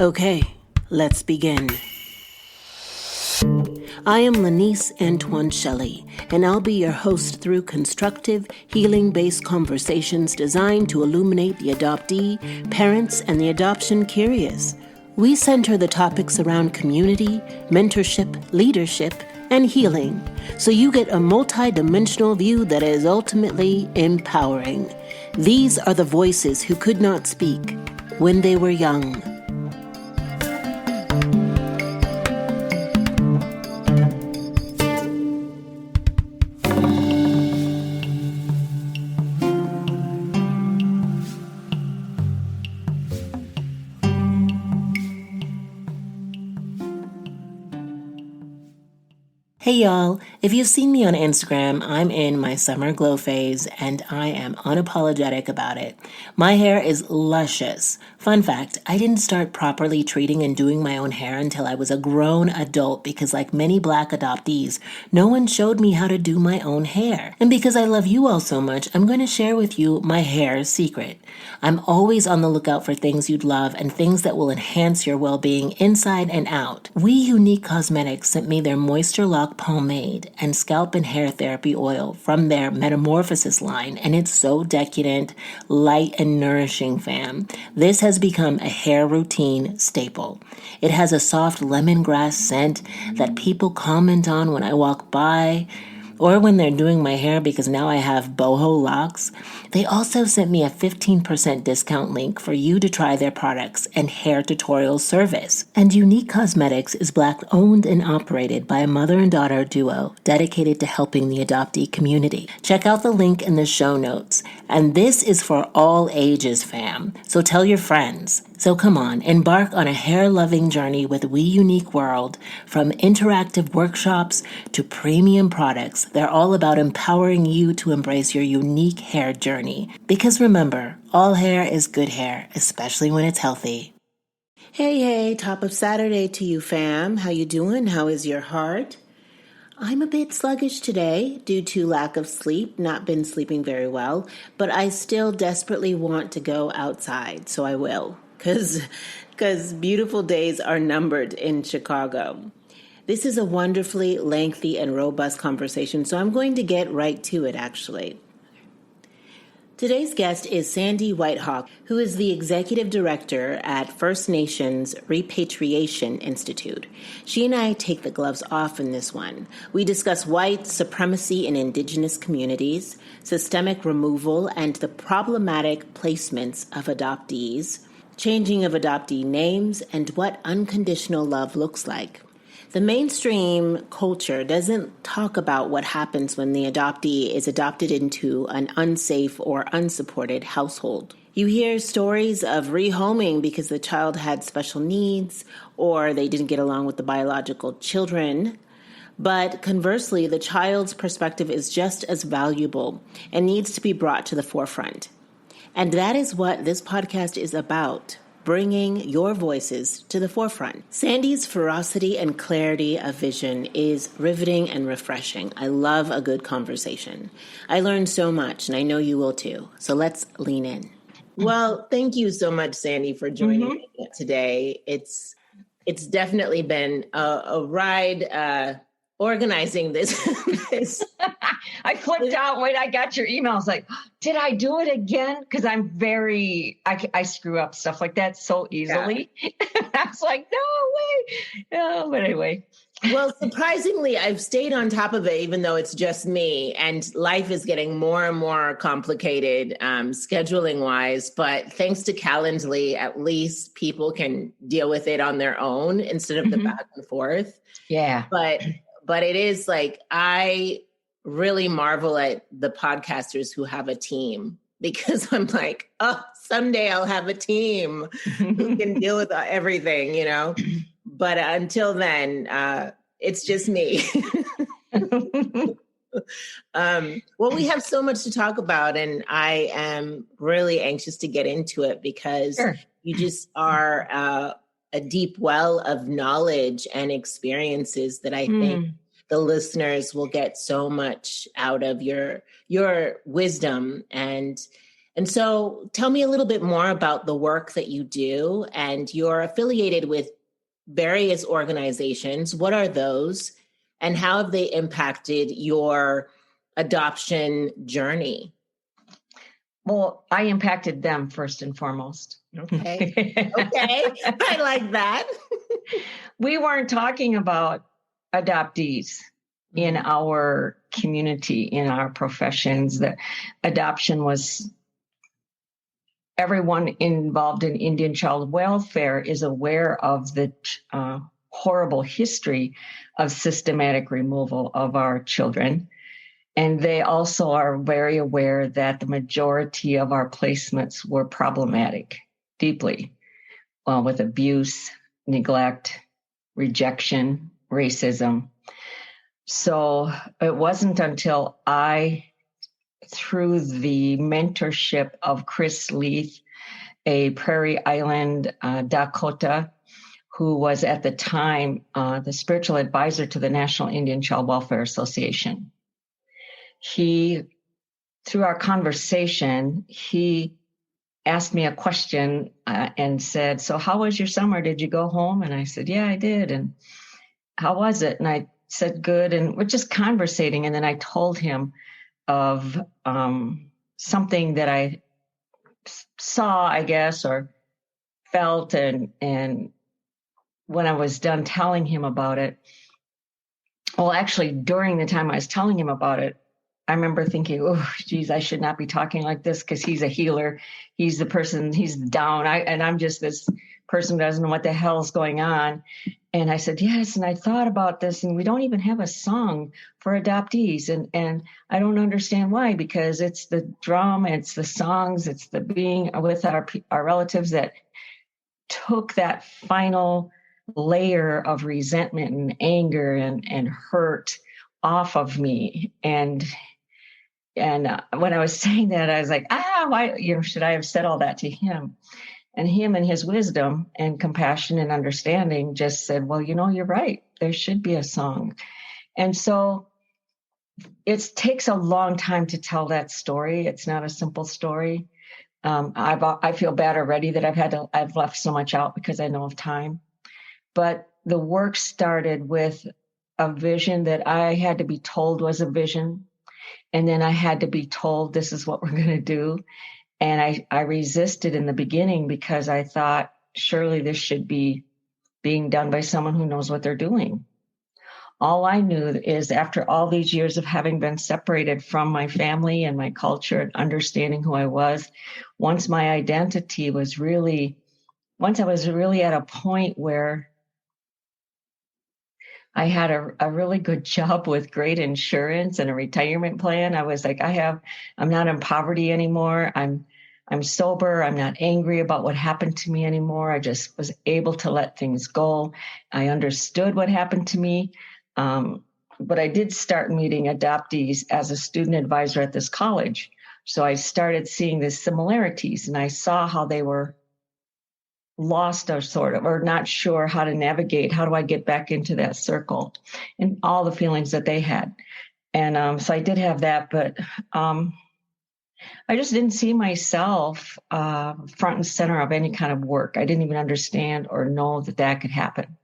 Okay, let's begin. I am Lanice Antoine Shelley, and I'll be your host through constructive, healing-based conversations designed to illuminate the adoptee, parents, and the adoption curious. We center the topics around community, mentorship, leadership, and healing, so you get a multi-dimensional view that is ultimately empowering. These are the voices who could not speak when they were young. Hey y'all, if you've seen me on Instagram, I'm in my summer glow phase and I am unapologetic about it. My hair is luscious. Fun fact, I didn't start properly treating and doing my own hair until I was a grown adult because like many Black adoptees, no one showed me how to do my own hair. And because I love you all so much, I'm going to share with you my hair secret. I'm always on the lookout for things you'd love and things that will enhance your well-being inside and out. We Unique Cosmetics sent me their Moisture Lock pomade and scalp and hair therapy oil from their Metamorphosis line, and it's so decadent, light, and nourishing, fam. This has become a hair routine staple. It has a soft lemongrass scent that people comment on when I walk by or when they're doing my hair because now I have boho locks. They also sent me a 15% discount link for you to try their products and hair tutorial service. And Unique Cosmetics is Black owned and operated by a mother and daughter duo dedicated to helping the adoptee community. Check out the link in the show notes. And this is for all ages, fam. So tell your friends. So come on, embark on a hair-loving journey with We Unique World. From interactive workshops to premium products, they're all about empowering you to embrace your unique hair journey. Because remember, all hair is good hair, especially when it's healthy. Hey, top of Saturday to you, fam. How you doing? How is your heart? I'm a bit sluggish today due to lack of sleep, not been sleeping very well, but I still desperately want to go outside, so I will. Because beautiful days are numbered in Chicago. This is a wonderfully lengthy and robust conversation, so I'm going to get right to it, actually. Today's guest is Sandy Whitehawk, who is the executive director at First Nations Repatriation Institute. She and I take the gloves off in this one. We discuss white supremacy in indigenous communities, systemic removal, and the problematic placements of adoptees, changing of adoptee names, and what unconditional love looks like. The mainstream culture doesn't talk about what happens when the adoptee is adopted into an unsafe or unsupported household. You hear stories of rehoming because the child had special needs or they didn't get along with the biological children. But conversely, the child's perspective is just as valuable and needs to be brought to the forefront. And that is what this podcast is about, bringing your voices to the forefront. Sandy's ferocity and clarity of vision is riveting and refreshing. I love a good conversation. I learned so much, and I know you will too. So let's lean in. Well, thank you so much, Sandy, for joining me today. It's definitely been a ride organizing this. I flipped out when I got your email. I was like, did I do it again? Because I screw up stuff like that so easily. Yeah. I was like, no way. Oh, but anyway. Well, surprisingly, I've stayed on top of it, even though it's just me. And life is getting more and more complicated scheduling wise. But thanks to Calendly, at least people can deal with it on their own instead of the back and forth. Yeah. But it is like, I really marvel at the podcasters who have a team, because I'm like, oh, someday I'll have a team who can deal with everything, you know? But until then, it's just me. Well, we have so much to talk about, and I am really anxious to get into it because you just are a deep well of knowledge and experiences that I think the listeners will get so much out of your wisdom. And And so tell me a little bit more about the work that you do, and you're affiliated with various organizations. What are those, and how have they impacted your adoption journey? Well, I impacted them first and foremost. Okay. Okay. I like that. We weren't talking about adoptees in our community, in our professions. The adoption was, everyone involved in Indian child welfare is aware of the horrible history of systematic removal of our children. And they also are very aware that the majority of our placements were problematic, deeply, with abuse, neglect, rejection, racism. So it wasn't until I, through the mentorship of Chris Leith, a Prairie Island Dakota, who was at the time the spiritual advisor to the National Indian Child Welfare Association. He, through our conversation, he asked me a question and said, "So how was your summer? Did you go home?" And I said, "Yeah, I did." "And how was it?" And I said, "Good." And we're just conversating. And then I told him of something that I saw, I guess, or felt. And when I was done telling him about it, well, actually, during the time I was telling him about it, I remember thinking, "Oh, geez, I should not be talking like this," because he's a healer. He's the person, he's down. And I'm just this person who doesn't know what the hell's going on. And I said, "Yes." And I thought about this, and we don't even have a song for adoptees. And I don't understand why, because it's the drum, it's the songs, it's the being with our relatives that took that final layer of resentment and anger and hurt off of me. And when I was saying that, I was like, why, should I have said all that to him? And him and his wisdom and compassion and understanding just said, "Well, you're right. There should be a song." And so it takes a long time to tell that story. It's not a simple story. I feel bad already that I've left so much out because I know of time. But the work started with a vision that I had to be told was a vision. And then I had to be told, this is what we're going to do. And I resisted in the beginning because I thought, surely this should be being done by someone who knows what they're doing. All I knew is, after all these years of having been separated from my family and my culture and understanding who I was, once I was really at a point where I had a really good job with great insurance and a retirement plan, I was like, I'm not in poverty anymore. I'm sober. I'm not angry about what happened to me anymore. I just was able to let things go. I understood what happened to me. But I did start meeting adoptees as a student advisor at this college. So I started seeing the similarities, and I saw how they were lost or not sure how to navigate. How do I get back into that circle? And all the feelings that they had. And so I did have that, but I just didn't see myself front and center of any kind of work. I didn't even understand or know that could happen.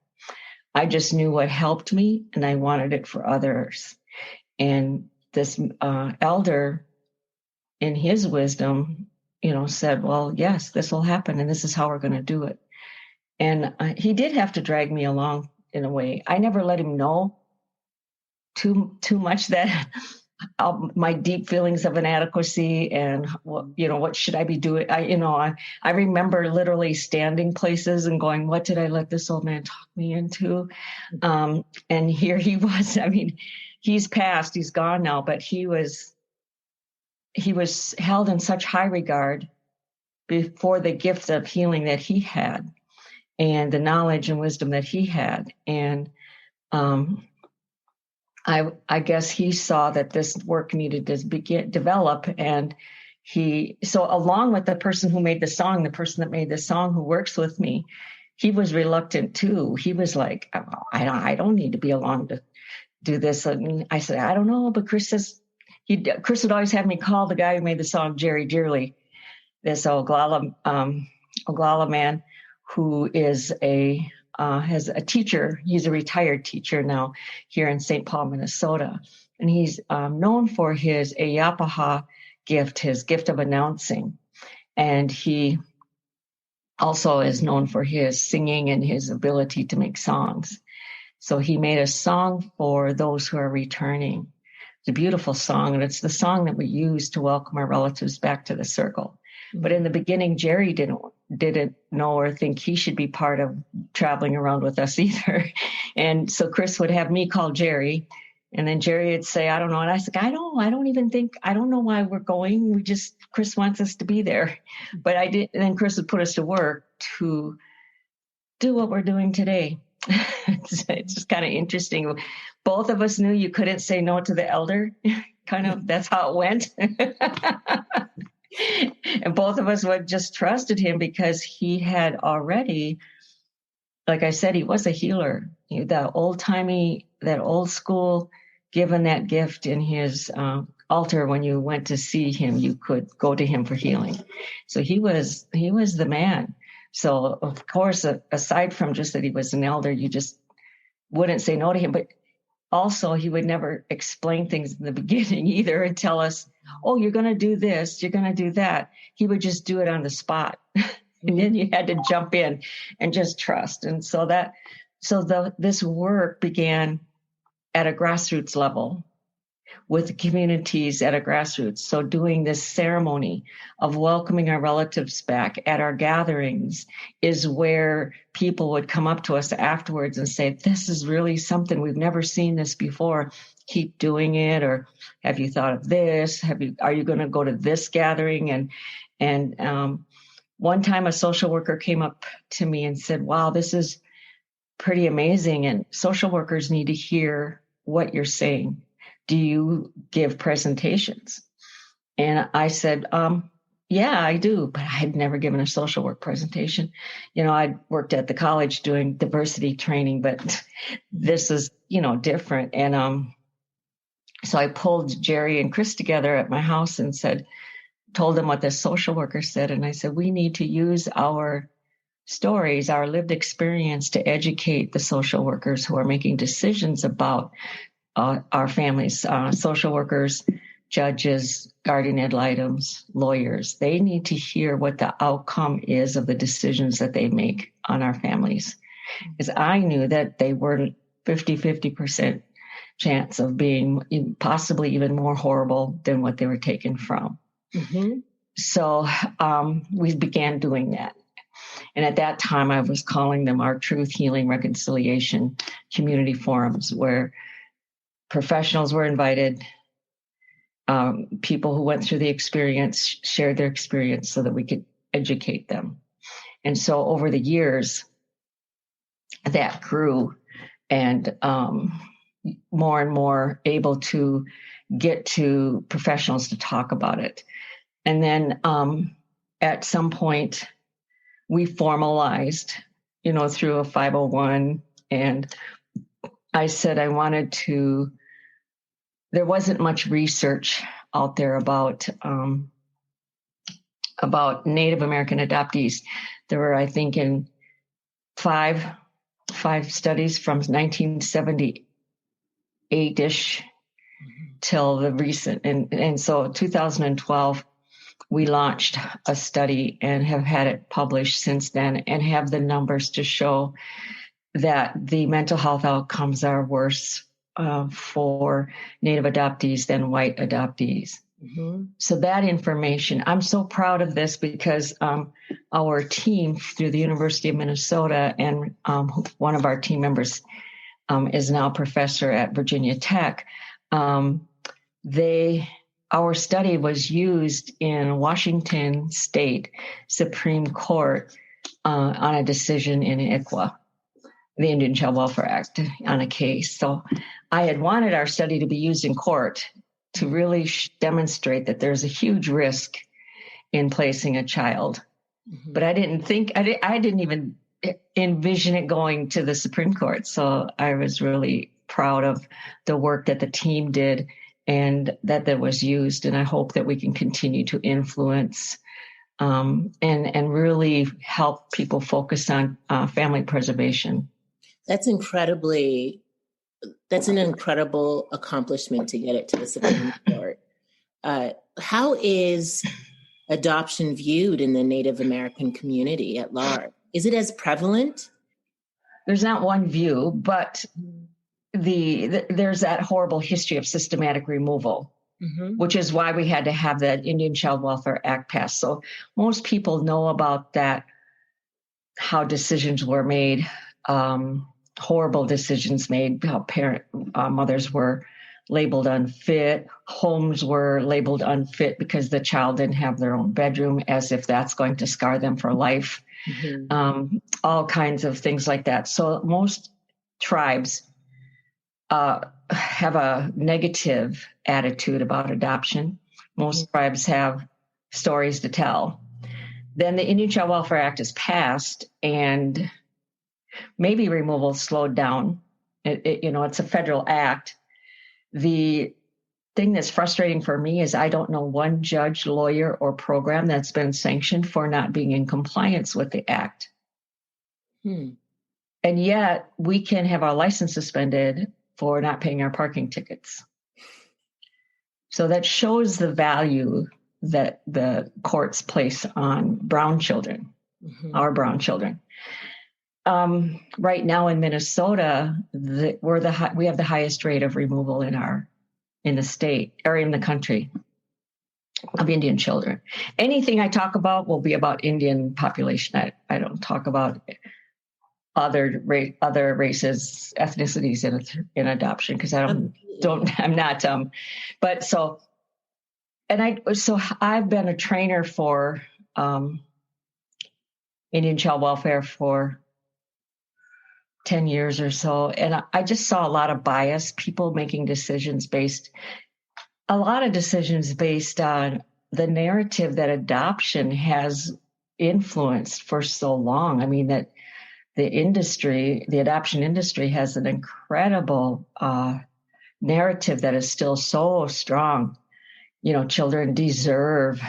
I just knew what helped me, and I wanted it for others. And this elder, in his wisdom, said, "Well, yes, this will happen, and this is how we're going to do it." And he did have to drag me along in a way. I never let him know too much that my deep feelings of inadequacy and what should I be doing. I remember literally standing places and going, "What did I let this old man talk me into?" And here he was. I mean, he's passed, he's gone now, but he was held in such high regard before the gift of healing that he had and the knowledge and wisdom that he had. And I guess he saw that this work needed to develop. And so along with the person who made the song, the person that made the song who works with me, he was reluctant too. He was like, I don't need to be along to do this. And I said, I don't know, but Chris says, Chris would always have me call the guy who made the song Jerry Dearly. this Oglala man who is has a teacher. He's a retired teacher now here in St. Paul, Minnesota. And he's known for his Eyapaha gift, his gift of announcing. And he also is known for his singing and his ability to make songs. So he made a song for those who are returning. It's a beautiful song, and it's the song that we use to welcome our relatives back to the circle. But in the beginning, Jerry didn't know or think he should be part of traveling around with us either. And so Chris would have me call Jerry, and then Jerry would say, I don't know. And I said, I don't know why we're going. Chris wants us to be there. But I did. And then Chris would put us to work to do what we're doing today. It's just kind of interesting. Both of us knew you couldn't say no to the elder. Kind of, that's how it went. And both of us would just trusted him because he had already, like I said, he was a healer. That old-timey, that old school, given that gift in his altar when you went to see him, you could go to him for healing. So he was the man. So, of course, aside from just that he was an elder, you just wouldn't say no to him. But also, he would never explain things in the beginning either and tell us, oh, you're going to do this, you're going to do that. He would just do it on the spot. And then you had to jump in and just trust. And this work began at a grassroots level with communities at a grassroots. So doing this ceremony of welcoming our relatives back at our gatherings is where people would come up to us afterwards and say, this is really something, we've never seen this before. Keep doing it. Or have you thought of this? Are you going to go to this gathering? And one time a social worker came up to me and said, wow, this is pretty amazing. And social workers need to hear what you're saying. Do you give presentations? And I said, yeah, I do, but I had never given a social work presentation. I'd worked at the college doing diversity training, but this is, different. And so I pulled Jerry and Chris together at my house and told them what the social worker said. And I said, we need to use our stories, our lived experience to educate the social workers who are making decisions about our families, social workers, judges, guardian ad litems, lawyers. They need to hear what the outcome is of the decisions that they make on our families. Because I knew that they were 50% chance of being possibly even more horrible than what they were taken from. Mm-hmm. So we began doing that. And at that time, I was calling them our Truth, Healing, Reconciliation community forums, where professionals were invited, people who went through the experience shared their experience so that we could educate them. And so over the years, that grew, and more and more able to get to professionals to talk about it. And then at some point, we formalized, through a 501, and I said I wanted to. There wasn't much research out there about Native American adoptees. There were, I think, in five studies from 1978-ish till the recent. And so 2012, we launched a study and have had it published since then, and have the numbers to show that the mental health outcomes are worse for Native adoptees than white adoptees. Mm-hmm. So that information, I'm so proud of this because our team through the University of Minnesota, and one of our team members is now a professor at Virginia Tech. Our study was used in Washington State Supreme Court on a decision in ICWA, the Indian Child Welfare Act, on a case. So I had wanted our study to be used in court to really demonstrate that there's a huge risk in placing a child. Mm-hmm. But I didn't even envision it going to the Supreme Court. So I was really proud of the work that the team did and that was used. And I hope that we can continue to influence and really help people focus on family preservation. That's an incredible accomplishment to get it to the Supreme Court. How is adoption viewed in the Native American community at large? Is it as prevalent? There's not one view, but there's that horrible history of systematic removal, which is why we had to have that Indian Child Welfare Act passed. So most people know about that, how decisions were made, horrible decisions made, how mothers were labeled unfit, homes were labeled unfit because the child didn't have their own bedroom, as if that's going to scar them for life. All kinds of things like that. So most tribes have a negative attitude about adoption. Most tribes have stories to tell. Then the Indian Child Welfare Act is passed, and maybe removal slowed down. It's a federal act. The thing that's frustrating for me is I don't know one judge, lawyer, or program that's been sanctioned for not being in compliance with the act. And yet we can have our license suspended for not paying our parking tickets. So that shows the value that the courts place on brown children, our brown children. Right now in Minnesota, we have the highest rate of removal in the state or in the country of Indian children. Anything I talk about will be about Indian population. I don't talk about other races, ethnicities in adoption, because I'm not. I've been a trainer for Indian child welfare for 10 years or so. And I just saw a lot of bias, people making decisions based on the narrative that adoption has influenced for so long. I mean, that the adoption industry has an incredible narrative that is still so strong. Children deserve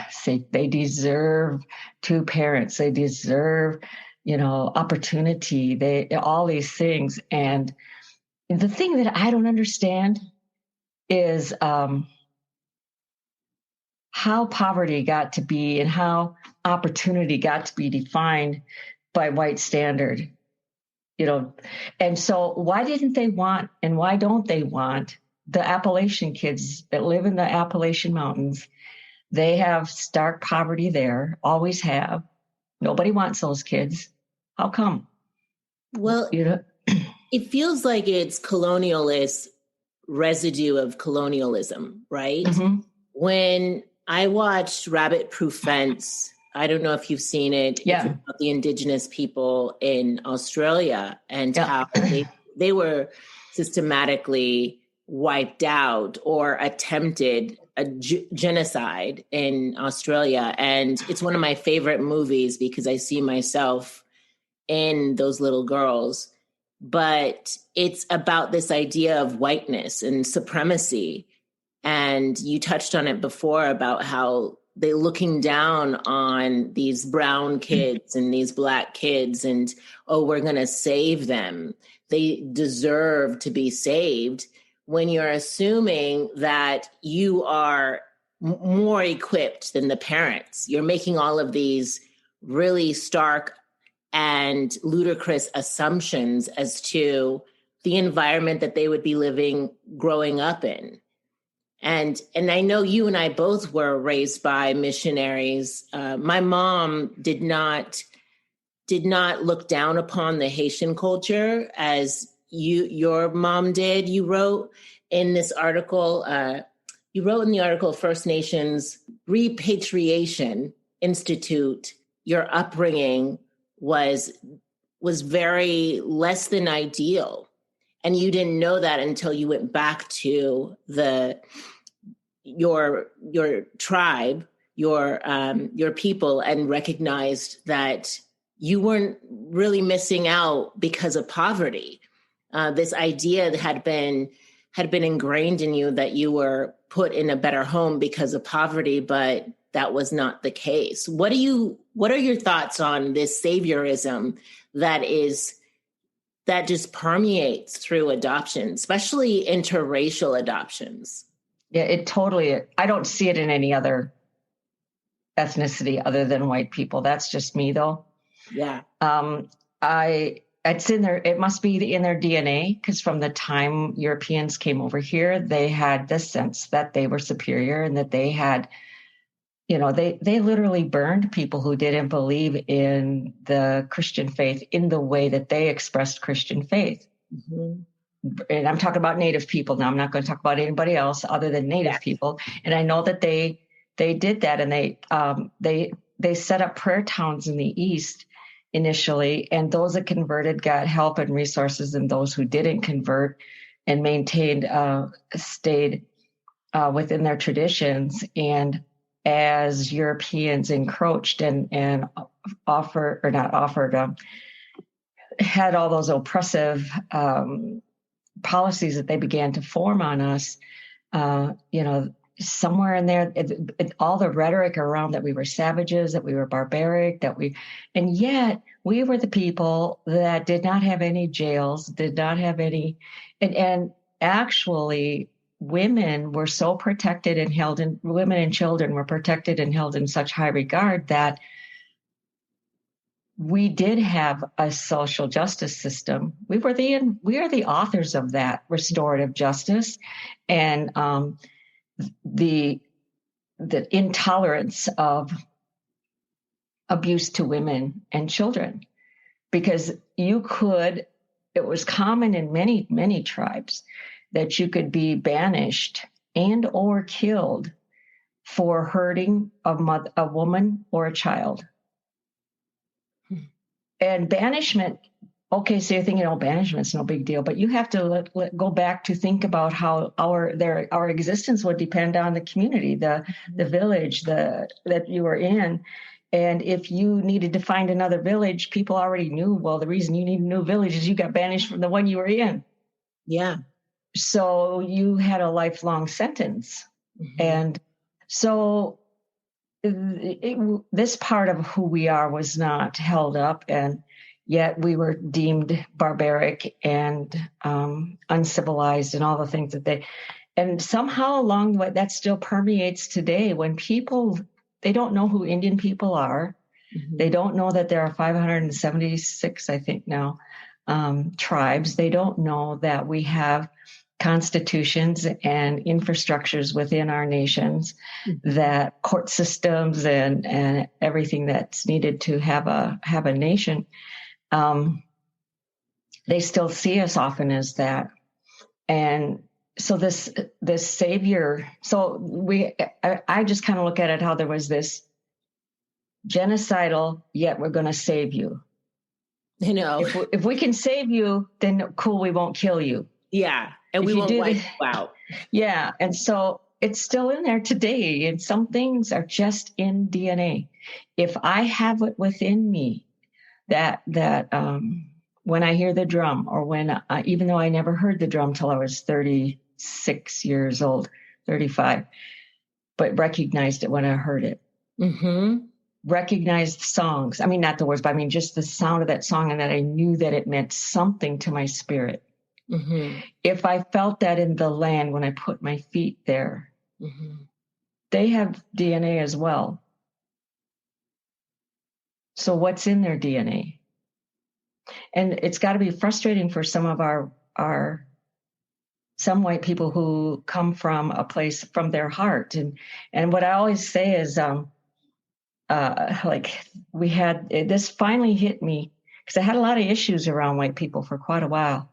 two parents. They deserve, opportunity. All these things. And the thing that I don't understand is how poverty got to be and how opportunity got to be defined by white standard. And so why didn't they want, and why don't they want the Appalachian kids that live in the Appalachian Mountains? They have stark poverty there, always have. Nobody wants those kids. How come? Well, it feels like it's colonialist residue of colonialism, right? When I watched Rabbit Proof Fence, I don't know if you've seen it. Yeah. It's about the indigenous people in Australia and how they were systematically wiped out or attempted a genocide in Australia. And it's one of my favorite movies because I see myself in those little girls. But it's about this idea of whiteness and supremacy. And you touched on it before about how they're looking down on these brown kids and these Black kids and, we're going to save them. They deserve to be saved, when you're assuming that you are more equipped than the parents. You're making all of these really stark and ludicrous assumptions as to the environment that they would be growing up in. And I know you and I both were raised by missionaries. My mom did not look down upon the Haitian culture as your mom did. You wrote in this article, First Nations Repatriation Institute, your upbringing was very less than ideal. And you didn't know that until you went back to your tribe, your people, and recognized that you weren't really missing out because of poverty. This idea that had been ingrained in you that you were put in a better home because of poverty, but that was not the case. What are your thoughts on this saviorism that just permeates through adoption, especially interracial adoptions? Yeah, I don't see it in any other ethnicity other than white people. That's just me, though. Yeah. It's in there. It must be in their DNA, because from the time Europeans came over here, they had this sense that they were superior and that they had, they literally burned people who didn't believe in the Christian faith in the way that they expressed Christian faith. Mm-hmm. And I'm talking about Native people now. I'm not going to talk about anybody else other than Native people. And I know that they did that, and they set up prayer towns in the East initially, and those that converted got help and resources, and those who didn't convert and maintained stayed within their traditions. And as Europeans encroached and had all those oppressive policies that they began to form on us, somewhere in there, all the rhetoric around that we were savages, that we were barbaric, and yet we were the people that did not have any jails, did not have any, and actually women were so protected and women and children were protected and held in such high regard that we did have a social justice system. We are the authors of that restorative justice, and the intolerance of abuse to women and children, because it was common in many, many tribes that you could be banished and or killed for hurting a woman or a child. And banishment, okay, so you're thinking, banishment's no big deal, but you have to go back to think about how our existence would depend on the community, the village that you were in. And if you needed to find another village, people already knew, well, the reason you need a new village is you got banished from the one you were in. Yeah. So you had a lifelong sentence. Mm-hmm. And so this part of who we are was not held up, and yet we were deemed barbaric and uncivilized and all the things and somehow along the way that still permeates today when people, they don't know who Indian people are. Mm-hmm. They don't know that there are 576, I think now, tribes. They don't know that we have constitutions and infrastructures within our nations, mm-hmm. that court systems and everything that's needed to have a nation. They still see us often as that. And so this savior, I just kind of look at it how there was this genocidal, yet we're going to save you. If we can save you, then cool, we won't kill you. Yeah. And we won't wipe you out. Yeah. And so it's still in there today. And some things are just in DNA. If I have it within me that when I hear the drum, or even though I never heard the drum till I was 36 years old, 35, but recognized it when I heard it. Mm-hmm. Recognized songs. I mean, not the words, but I mean, just the sound of that song, and that I knew that it meant something to my spirit. Mm-hmm. If I felt that in the land when I put my feet there, mm-hmm. they have DNA as well. So what's in their DNA? And it's got to be frustrating for some of some white people who come from a place from their heart. And what I always say is, we had, this finally hit me, because I had a lot of issues around white people for quite a while.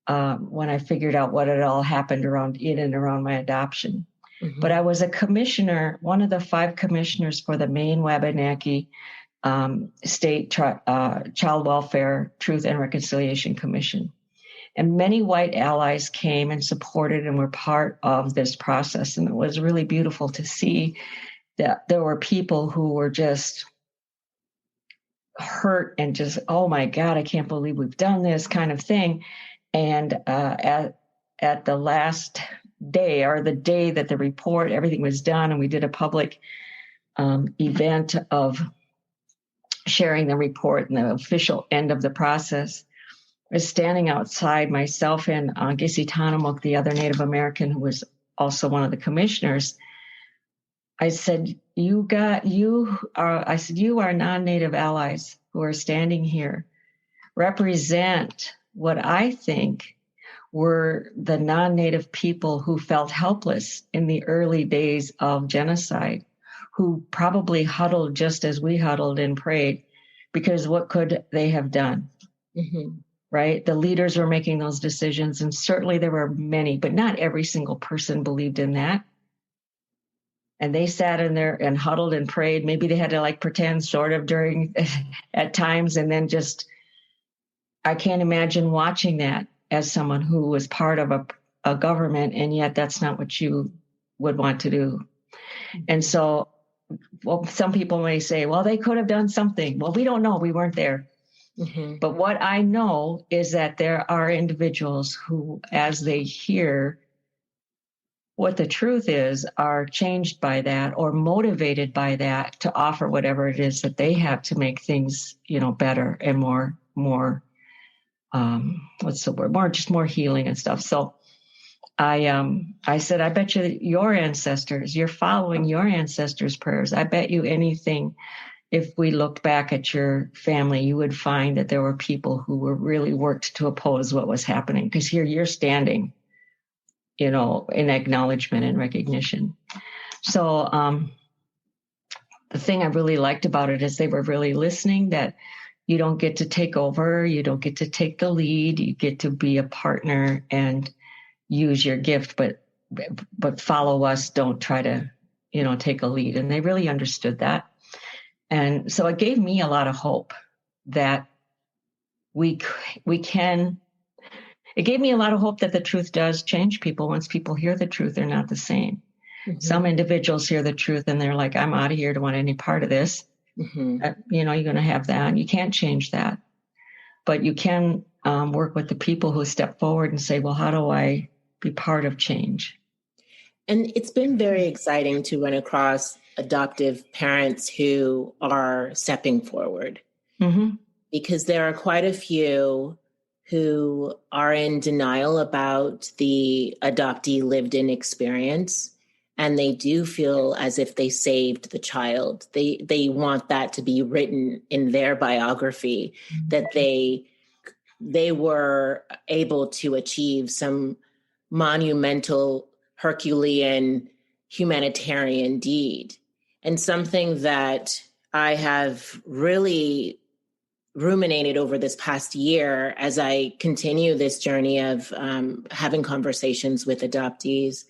When I figured out what had all happened around my adoption. Mm-hmm. But I was a commissioner, one of the 5 commissioners for the Maine Wabanaki State Child Welfare Truth and Reconciliation Commission. And many white allies came and supported and were part of this process. And it was really beautiful to see that there were people who were just hurt and just, oh my God, I can't believe we've done this kind of thing. And at the last day, or the day that the report, everything was done, and we did a public event of sharing the report and the official end of the process, I was standing outside, myself and Gisi Tanamuk, the other Native American who was also one of the commissioners. I said, you are non-Native allies who are standing here, represent what I think were the non-Native people who felt helpless in the early days of genocide, who probably huddled just as we huddled and prayed, because what could they have done? Mm-hmm. Right? The leaders were making those decisions, and certainly there were many, but not every single person believed in that. And they sat in there and huddled and prayed. Maybe they had to like pretend sort of during at times, and then just, I can't imagine watching that as someone who was part of a government, and yet that's not what you would want to do. And so, well, some people may say, well, they could have done something. Well, we don't know. We weren't there. Mm-hmm. But what I know is that there are individuals who, as they hear what the truth is, are changed by that or motivated by that to offer whatever it is that they have to make things, better and more, what's the word? More healing and stuff. So I said, I bet you your ancestors, you're following your ancestors' prayers. I bet you anything, if we looked back at your family, you would find that there were people who were really worked to oppose what was happening. Because here you're standing, in acknowledgement and recognition. So the thing I really liked about it is they were really listening, that you don't get to take over, you don't get to take the lead, you get to be a partner and use your gift, but follow us, don't try to, take a lead. And they really understood that. And so it gave me a lot of hope that we can. It gave me a lot of hope that the truth does change people. Once people hear the truth, they're not the same. Mm-hmm. Some individuals hear the truth and they're like, I'm out of here, don't want any part of this. Mm-hmm. You're going to have that. And you can't change that. But you can work with the people who step forward and say, well, how do I be part of change? And it's been very exciting to run across adoptive parents who are stepping forward. Mm-hmm. Because there are quite a few who are in denial about the adoptee lived-in experience, and they do feel as if they saved the child. They want that to be written in their biography, mm-hmm. that they were able to achieve some monumental Herculean humanitarian deed. And something that I have really ruminated over this past year as I continue this journey of having conversations with adoptees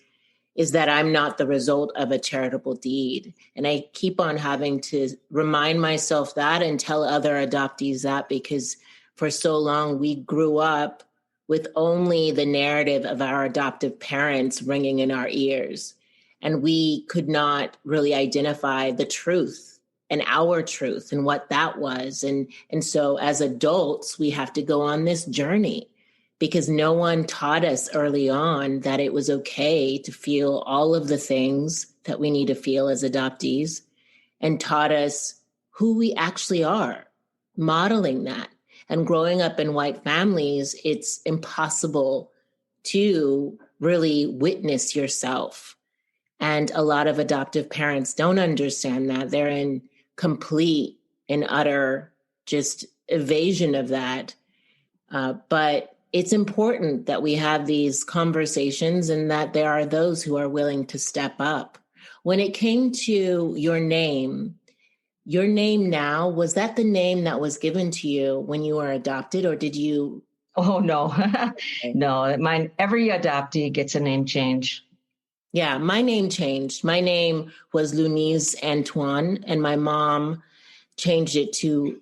is that I'm not the result of a charitable deed. And I keep on having to remind myself that and tell other adoptees that, because for so long we grew up with only the narrative of our adoptive parents ringing in our ears. And we could not really identify the truth and our truth and what that was. And so as adults, we have to go on this journey, because no one taught us early on that it was okay to feel all of the things that we need to feel as adoptees, and taught us who we actually are, modeling that. And growing up in white families, it's impossible to really witness yourself. And a lot of adoptive parents don't understand that. They're in complete and utter just evasion of that. But it's important that we have these conversations and that there are those who are willing to step up. When it came to your name now, was that the name that was given to you when you were adopted, or did you? Oh, no. No, every adoptee gets a name change. Yeah, my name changed. My name was Lunice Antoine, and my mom changed it to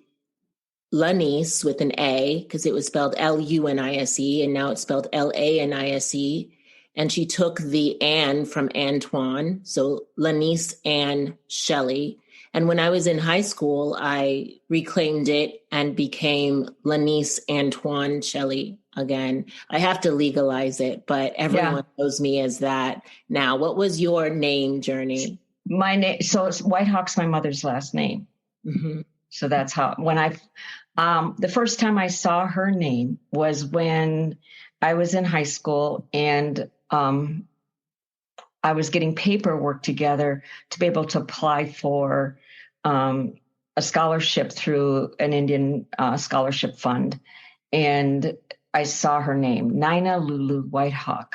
Lanice with an A, because it was spelled Lunise, and now it's spelled Lanise. And she took the Anne from Antoine, so Lanice Ann Shelley. And when I was in high school, I reclaimed it and became Lanice Antoine Shelley again. I have to legalize it, but everyone knows me as that now. What was your name journey? My name, so Whitehawk's my mother's last name. Mm-hmm. So that's how, the first time I saw her name was when I was in high school, and I was getting paperwork together to be able to apply for a scholarship through an Indian scholarship fund. And I saw her name, Nina Lulu Whitehawk,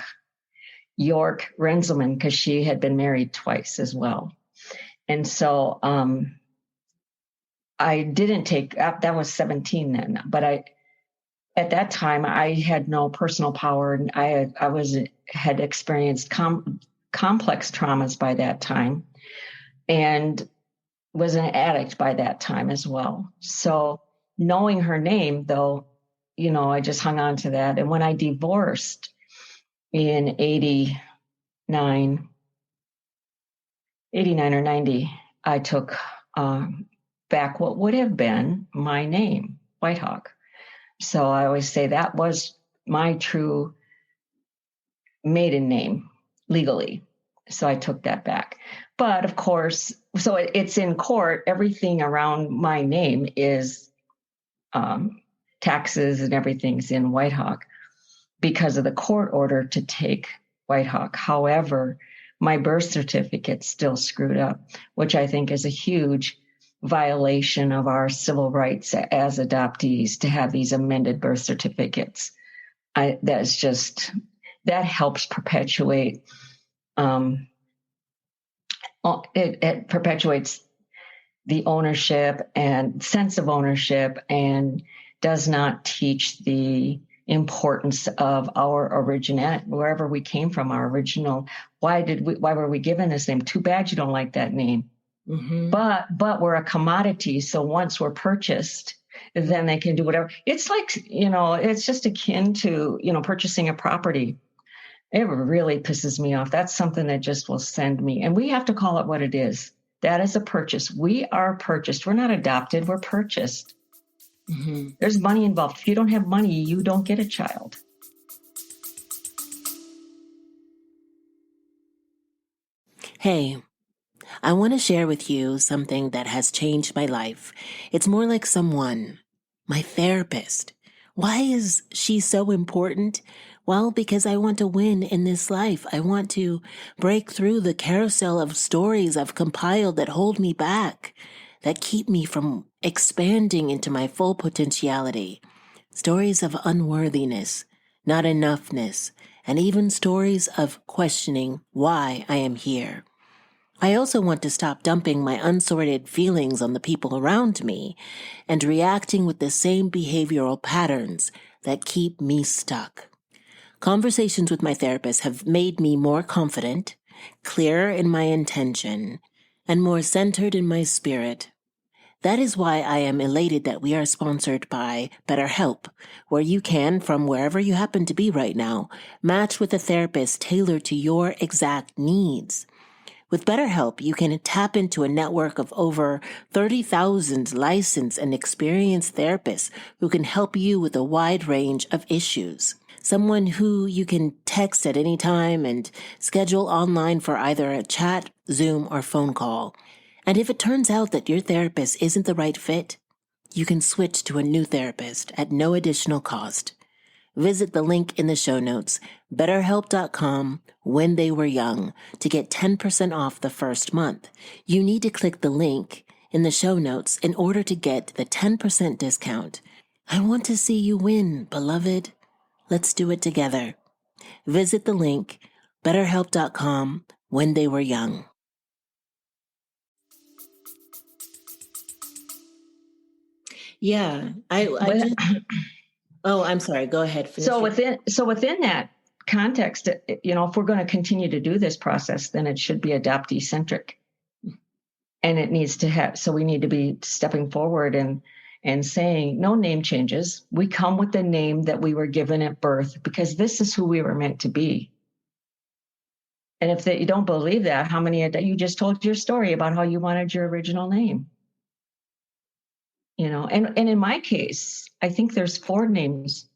York Renzelman, because she had been married twice as well. And so I didn't take, that was 17 then, but at that time I had no personal power, and had experienced complex traumas by that time, and was an addict by that time as well. So knowing her name, though, I just hung on to that. And when I divorced in 89 or 90, I took back what would have been my name, Whitehawk. So I always say that was my true maiden name legally. So I took that back. But of course, so it's in court. Everything around my name is taxes, and everything's in Whitehawk because of the court order to take Whitehawk. However, my birth certificate's still screwed up, which I think is a huge violation of our civil rights as adoptees to have these amended birth certificates. That helps perpetuate. It perpetuates the ownership and sense of ownership, and does not teach the importance of our origin, wherever we came from, our original. Why were we given this name? Too bad you don't like that name. Mm-hmm. But we're a commodity. So once we're purchased, then they can do whatever. It's like, it's just akin to, purchasing a property. It really pisses me off. That's something that just will send me. And we have to call it what it is. That is a purchase. We are purchased. We're not adopted. We're purchased. Mm-hmm. There's money involved. If you don't have money, you don't get a child. Hey, I want to share with you something that has changed my life. It's more like my therapist. Why is she so important? Well, because I want to win in this life. I want to break through the carousel of stories I've compiled that hold me back, that keep me from expanding into my full potentiality. Stories of unworthiness, not enoughness, and even stories of questioning why I am here. I also want to stop dumping my unsorted feelings on the people around me and reacting with the same behavioral patterns that keep me stuck. Conversations with my therapist have made me more confident, clearer in my intention, and more centered in my spirit. That is why I am elated that we are sponsored by BetterHelp, where you can, from wherever you happen to be right now, match with a therapist tailored to your exact needs. With BetterHelp, you can tap into a network of over 30,000 licensed and experienced therapists who can help you with a wide range of issues. Someone who you can text at any time and schedule online for either a chat, Zoom, or phone call. And if it turns out that your therapist isn't the right fit, you can switch to a new therapist at no additional cost. Visit the link in the show notes, betterhelp.com, when they were young, to get 10% off the first month. You need to click the link in the show notes in order to get the 10% discount. I want to see you win, beloved. Let's do it together. Visit the link, betterhelp.com, when they were young. Yeah, I'm sorry. Go ahead. So within that context, if we're going to continue to do this process, then it should be adoptee centric, and it needs to have. So we need to be stepping forward and saying no name changes. We come with the name that we were given at birth because this is who we were meant to be. And if you don't believe that, how many you just told your story about how you wanted your original name? And in my case, I think there's 4 names.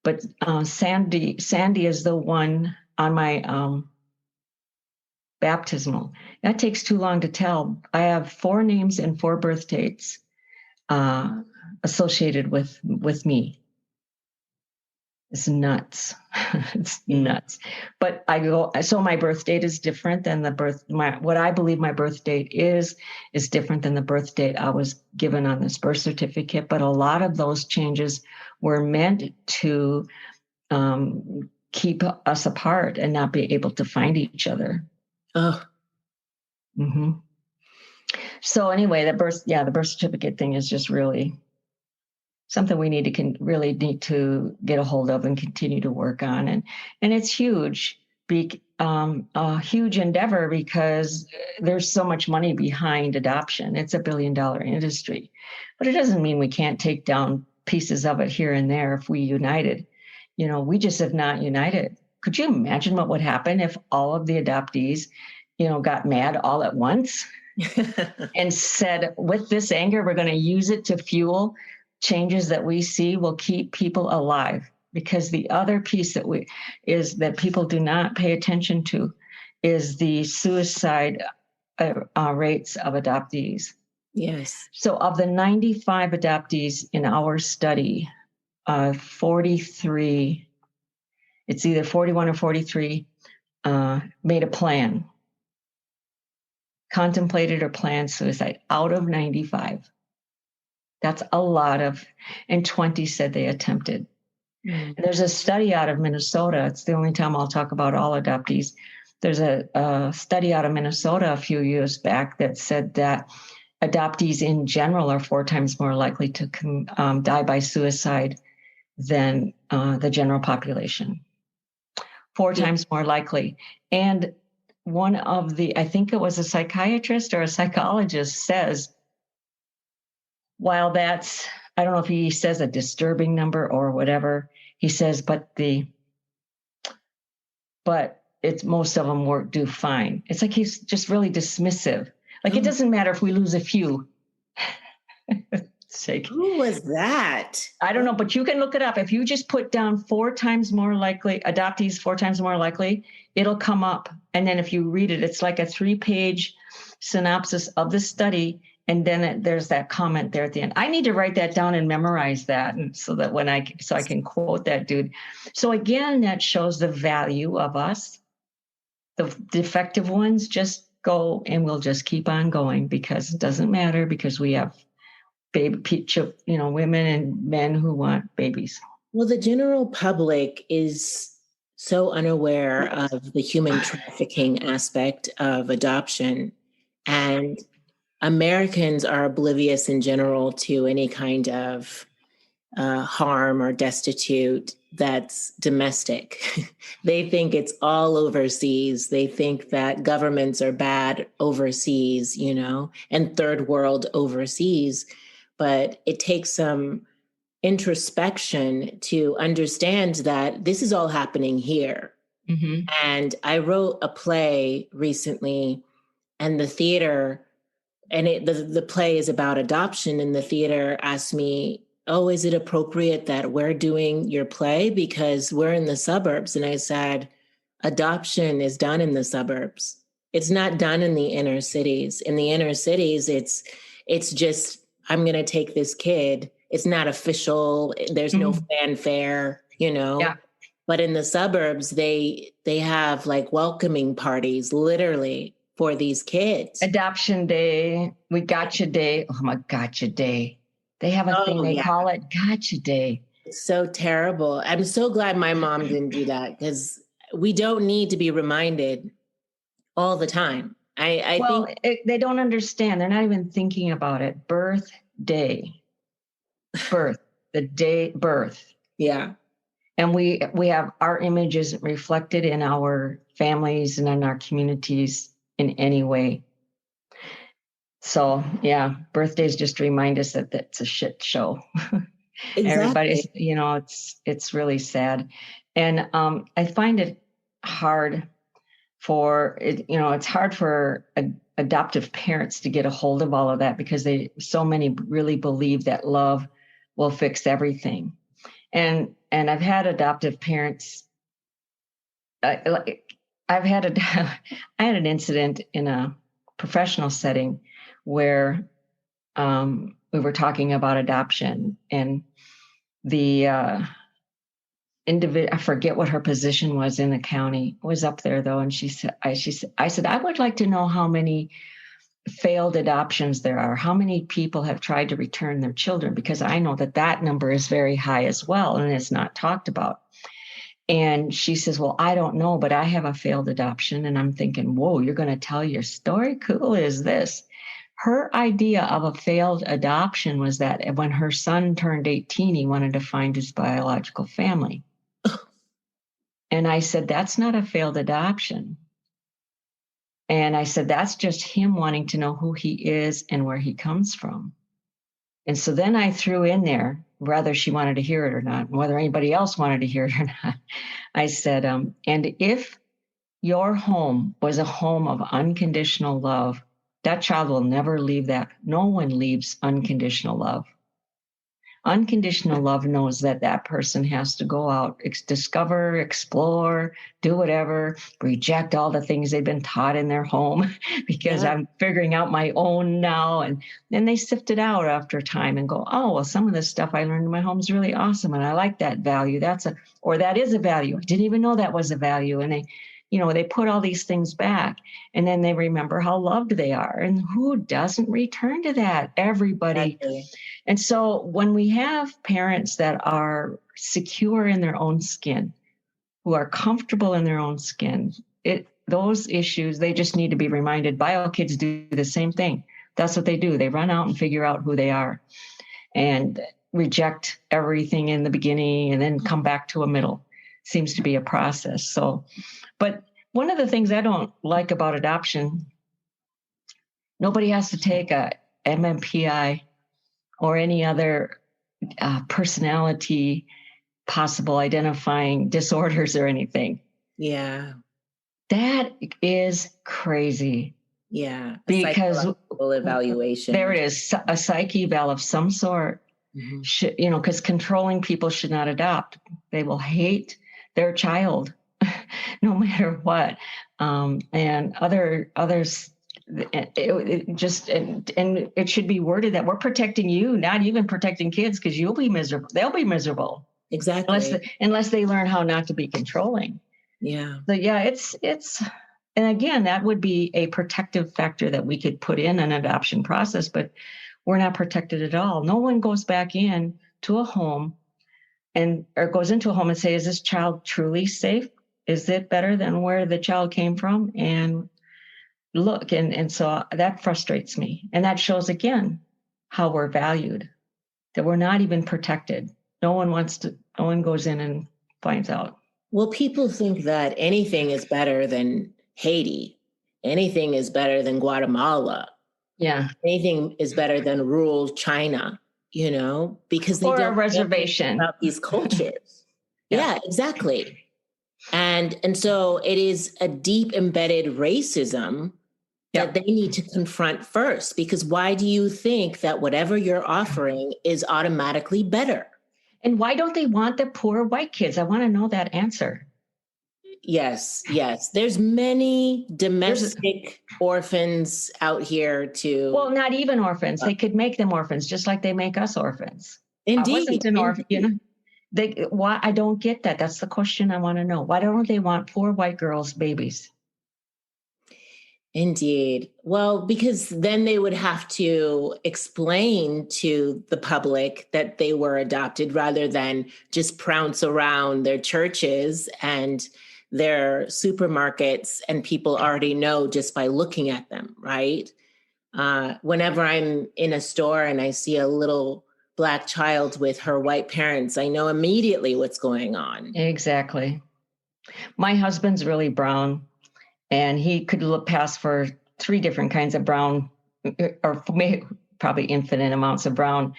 But Sandy is the one on my baptismal. That takes too long to tell. I have 4 names and 4 birth dates associated with me. It's nuts. It's nuts. But so my birth date is different than what I believe my birth date is different than the birth date I was given on this birth certificate. But a lot of those changes were meant to keep us apart and not be able to find each other. Oh. Mm-hmm. So anyway, the birth certificate thing is just really something we really need to get a hold of and continue to work on. And it's huge, a huge endeavor because there's so much money behind adoption. It's $1 billion industry, but it doesn't mean we can't take down pieces of it here and there if we united. We just have not united. Could you imagine what would happen if all of the adoptees, got mad all at once and said, with this anger, we're going to use it to fuel changes that we see will keep people alive? Because the other piece that people do not pay attention to is the suicide rates of adoptees. Yes. So of the 95 adoptees in our study, 43, it's either 41 or 43, made a plan, contemplated or planned suicide out of 95. That's a lot and 20 said they attempted. Mm. There's a study out of Minnesota. It's the only time I'll talk about all adoptees. There's a study out of Minnesota a few years back that said that adoptees in general are 4 times more likely to die by suicide than the general population. 4 times more likely. And one of I think it was a psychiatrist or a psychologist says, while that's, I don't know if he says a disturbing number or whatever, he says, but it's most of them do fine. It's like he's just really dismissive. Like it doesn't matter if we lose a few. Who was that? I don't know, but you can look it up. If you just put down 4 times more likely, adoptees 4 times more likely, it'll come up. And then if you read it, it's like a 3-page synopsis of the study. And then there's that comment there at the end. I need to write that down and memorize that, and so that I can quote that dude. So again, that shows the value of us. The defective ones just go, and we'll just keep on going because it doesn't matter, because we have women and men who want babies. Well, the general public is so unaware of the human trafficking aspect of adoption, and Americans are oblivious in general to any kind of harm or destitute that's domestic. They think it's all overseas. They think that governments are bad overseas, and third world overseas. But it takes some introspection to understand that this is all happening here. Mm-hmm. And I wrote a play recently, and the theater, and the play is about adoption, and the theater asked me, "Oh, is it appropriate that we're doing your play because we're in the suburbs?" And I said, adoption is done in the suburbs. It's not done in the inner cities. In the inner cities, it's just, I'm going to take this kid. It's not official. There's no fanfare, Yeah. But in the suburbs, they have like welcoming parties, literally, for these kids. Adoption day, we gotcha day. Oh my gotcha day. They have a thing they call it gotcha day. It's so terrible. I'm so glad my mom didn't do that, because we don't need to be reminded all the time. I think they don't understand. They're not even thinking about it. Birthday, birth, the day birth. Yeah. And we have our images reflected in our families and in our communities in any way. So yeah, birthdays just remind us that it's a shit show. Exactly. Everybody's, it's really sad. And I find it hard it's hard for adoptive parents to get a hold of all of that, because so many really believe that love will fix everything. And I've had adoptive parents, I had an incident in a professional setting where we were talking about adoption, and the individual, I forget what her position was in the county, was up there though, and she said, I said, I would like to know how many failed adoptions there are, how many people have tried to return their children, because I know that number is very high as well, and it's not talked about. And she says, well, I don't know, but I have a failed adoption. And I'm thinking, whoa, you're going to tell your story? Cool is this? Her idea of a failed adoption was that when her son turned 18, he wanted to find his biological family. And I said, that's not a failed adoption. And I said, that's just him wanting to know who he is and where he comes from. And so then I threw in there, whether she wanted to hear it or not, whether anybody else wanted to hear it or not, I said, and if your home was a home of unconditional love, that child will never leave that. No one leaves unconditional love. Unconditional love knows that that person has to go out, discover, explore, do whatever, reject all the things they've been taught in their home because I'm figuring out my own now. And then they sift it out after time and go, oh, well, some of this stuff I learned in my home is really awesome. And I like that value. That is a value. I didn't even know that was a value. And they put all these things back, and then they remember how loved they are. And who doesn't return to that? Everybody. Exactly. And so when we have parents that are secure in their own skin, who are comfortable in their own skin, those issues, they just need to be reminded. Bio kids do the same thing. That's what they do. They run out and figure out who they are and reject everything in the beginning and then come back to a middle. Seems to be a process. So, but one of the things I don't like about adoption, nobody has to take a MMPI or any other personality possible identifying disorders or anything. Yeah. That is crazy. Yeah. Because evaluation. There it is, a psyche eval of some sort. Mm-hmm. Because controlling people should not adopt. They will hate their child no matter what. And others, it should be worded that we're protecting you, not even protecting kids, because you'll be miserable. They'll be miserable. Exactly. Unless they learn how not to be controlling. Yeah. So yeah, it's, and again, that would be a protective factor that we could put in an adoption process, but we're not protected at all. No one goes back in to a home or goes into a home and say, is this child truly safe? Is it better than where the child came from? And look, and so that frustrates me. And that shows again how we're valued, that we're not even protected. No one goes in and finds out. Well, people think that anything is better than Haiti. Anything is better than Guatemala. Yeah. Anything is better than rural China, because they or don't a reservation know about these cultures. Yeah, exactly. And so it is a deep embedded racism that they need to confront first, because why do you think that whatever you're offering is automatically better? And why don't they want the poor white kids? I want to know that answer. Yes. There's many domestic orphans out here too. Well, not even orphans. They could make them orphans, just like they make us orphans. Indeed. I wasn't an orphan, Why? I don't get that. That's the question I want to know. Why don't they want poor white girls' babies? Indeed. Well, because then they would have to explain to the public that they were adopted, rather than just prounce around their churches and their supermarkets, and people already know just by looking at them, right? Whenever I'm in a store and I see a little Black child with her white parents, I know immediately what's going on. Exactly. My husband's really brown, and he could pass for 3 different kinds of brown, or probably infinite amounts of brown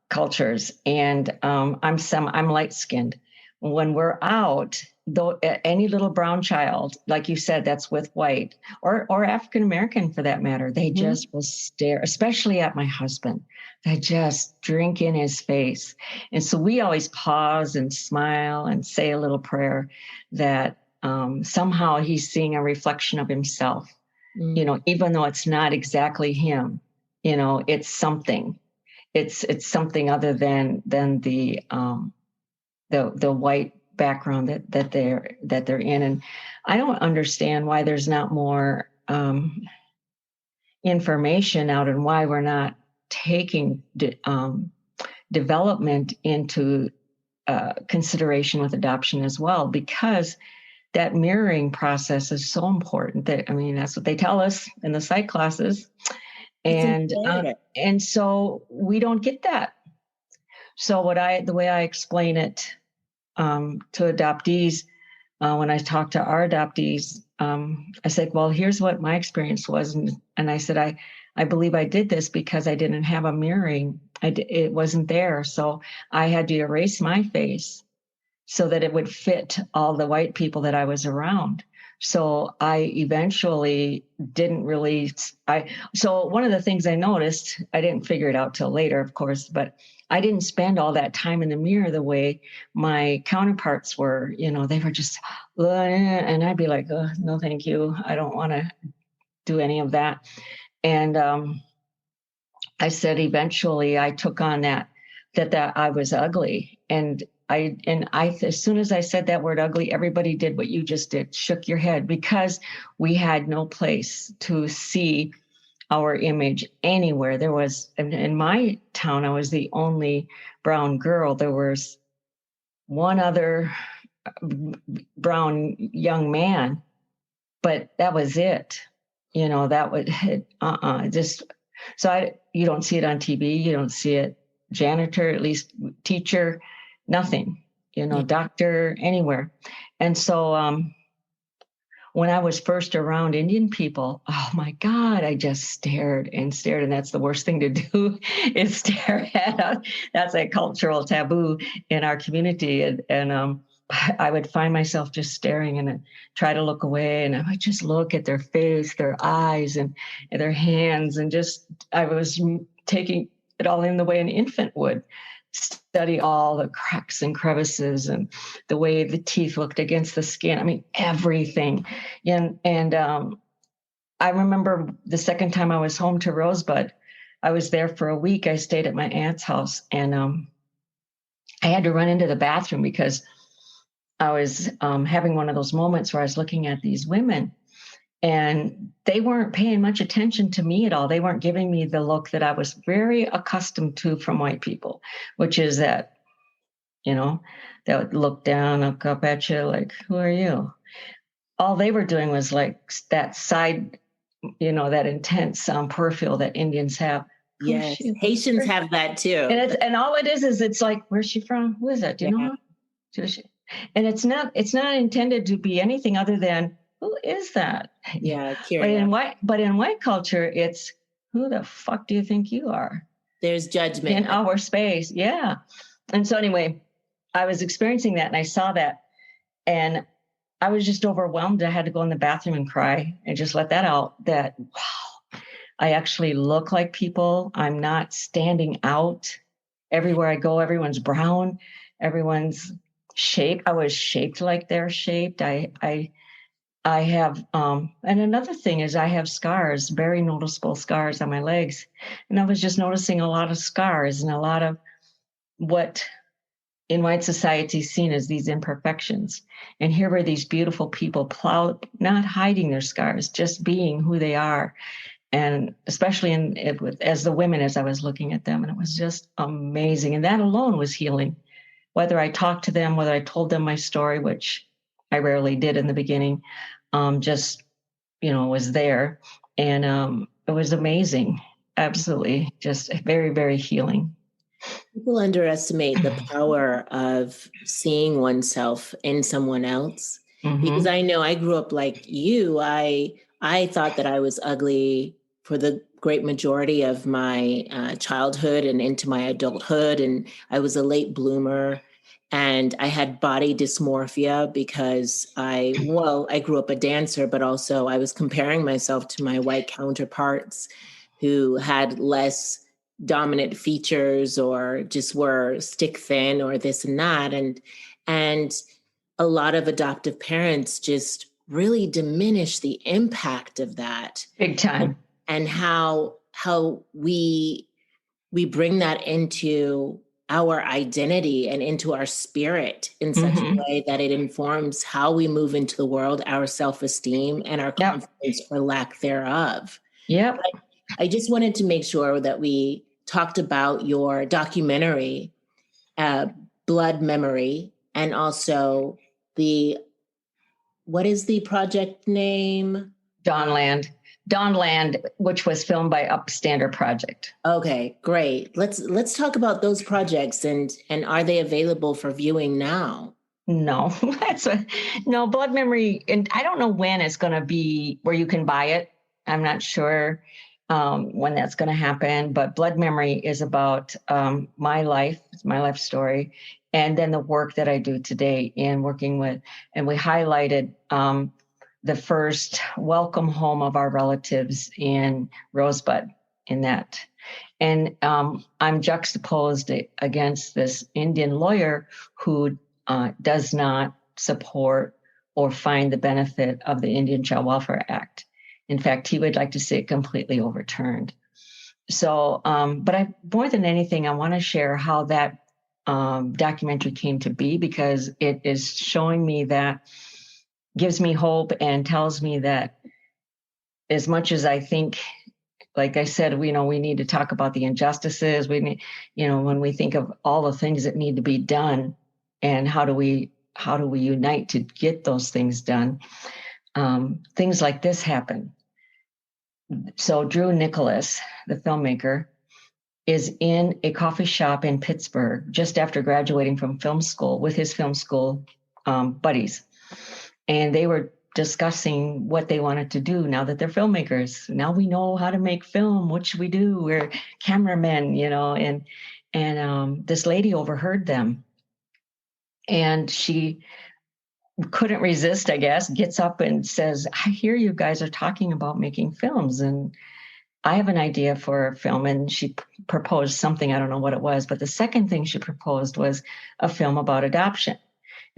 cultures. And I'm light-skinned. When we're out, though, any little brown child, like you said, that's with white or African American for that matter, they just will stare, especially at my husband. They just drink in his face. And so we always pause and smile and say a little prayer that somehow he's seeing a reflection of himself, even though it's not exactly him. It's something. It's something other than the white background that they're in. And I don't understand why there's not more information out, and why we're not taking development into consideration with adoption as well, because that mirroring process is so important. That's what they tell us in the psych classes, and so we don't get that. So the way I explain it to adoptees, when I talk to our adoptees, I said, well, here's what my experience was. And I said, I believe I did this because I didn't have a mirroring. It wasn't there. So I had to erase my face so that it would fit all the white people that I was around. So I eventually didn't really, so one of the things I noticed, I didn't figure it out till later, of course, but I didn't spend all that time in the mirror the way my counterparts were. They were just, and I'd be like, oh, no, thank you. I don't want to do any of that. And I said, eventually I took on that I was ugly. And I, as soon as I said that word ugly, everybody did what you just did, shook your head, because we had no place to see our image anywhere. There was, in my town, I was the only brown girl. There was one other brown young man, but that was it. That would just, so you don't see it on TV. You don't see it, janitor, at least teacher, nothing, doctor, anywhere. And so when I was first around Indian people, oh my God, I just stared and stared. And that's the worst thing to do, is stare at us. That's a cultural taboo in our community. And I would find myself just staring and try to look away. And I would just look at their face, their eyes, and their hands. And I was taking it all in the way an infant would. Study all the cracks and crevices and the way the teeth looked against the skin. Everything. And I remember the second time I was home to Rosebud, I was there for a week. I stayed at my aunt's house, and I had to run into the bathroom because I was having one of those moments where I was looking at these women, and they weren't paying much attention to me at all. They weren't giving me the look that I was very accustomed to from white people, which is that, they would look down, look up at you like, who are you? All they were doing was like that side, that intense peripheral that Indians have. Yes, Haitians have that too. And all it is it's like, where's she from? Who is it? Do you know her? And it's not intended to be anything other than, who is that? Yeah, but in white culture, it's, who the fuck do you think you are? There's judgment in our space. Yeah. And so anyway, I was experiencing that, and I saw that, and I was just overwhelmed. I had to go in the bathroom and cry and just let that out, that, wow, I actually look like people. I'm not standing out. Everywhere I go, everyone's brown. Everyone's shaped. I was shaped like they're shaped. I have, and another thing is I have scars, very noticeable scars on my legs. And I was just noticing a lot of scars and a lot of what in white society is seen as these imperfections. And here were these beautiful people not hiding their scars, just being who they are. And especially as the women, as I was looking at them, and it was just amazing. And that alone was healing. Whether I talked to them, whether I told them my story, which I rarely did in the beginning, just, was there. And it was amazing. Absolutely. Just very, very healing. People underestimate the power of seeing oneself in someone else. Mm-hmm. Because I know I grew up like you. I thought that I was ugly for the great majority of my childhood and into my adulthood. And I was a late bloomer. And I had body dysmorphia because I grew up a dancer, but also I was comparing myself to my white counterparts who had less dominant features or just were stick thin or this and that. And a lot of adoptive parents just really diminish the impact of that. Big time. And how we bring that into our identity and into our spirit in such a way that it informs how we move into the world, our self-esteem and our confidence or lack thereof. Yep. I just wanted to make sure that we talked about your documentary, Blood Memory, and also what is the project name? Dawnland, which was filmed by Upstander Project. Okay, great. Let's talk about those projects and are they available for viewing now? No, no Blood Memory, and I don't know when it's going to be where you can buy it. I'm not sure when that's going to happen, but Blood Memory is about my life, it's my life story, and then the work that I do today in working with, and we highlighted the first welcome home of our relatives in Rosebud in that. And I'm juxtaposed against this Indian lawyer who does not support or find the benefit of the Indian Child Welfare Act. In fact, he would like to see it completely overturned. So, but more than anything, I want to share how that documentary came to be, because it is showing me that, gives me hope and tells me that as much as I think, like I said, we need to talk about the injustices. We need, when we think of all the things that need to be done and how do we unite to get those things done, things like this happen. So Drew Nicholas, the filmmaker, is in a coffee shop in Pittsburgh just after graduating from film school with his film school buddies. And they were discussing what they wanted to do now that they're filmmakers. Now we know how to make film. What should we do? We're cameramen, and this lady overheard them. And she couldn't resist, I guess, gets up and says, I hear you guys are talking about making films, and I have an idea for a film. And she proposed something, I don't know what it was, but the second thing she proposed was a film about adoption.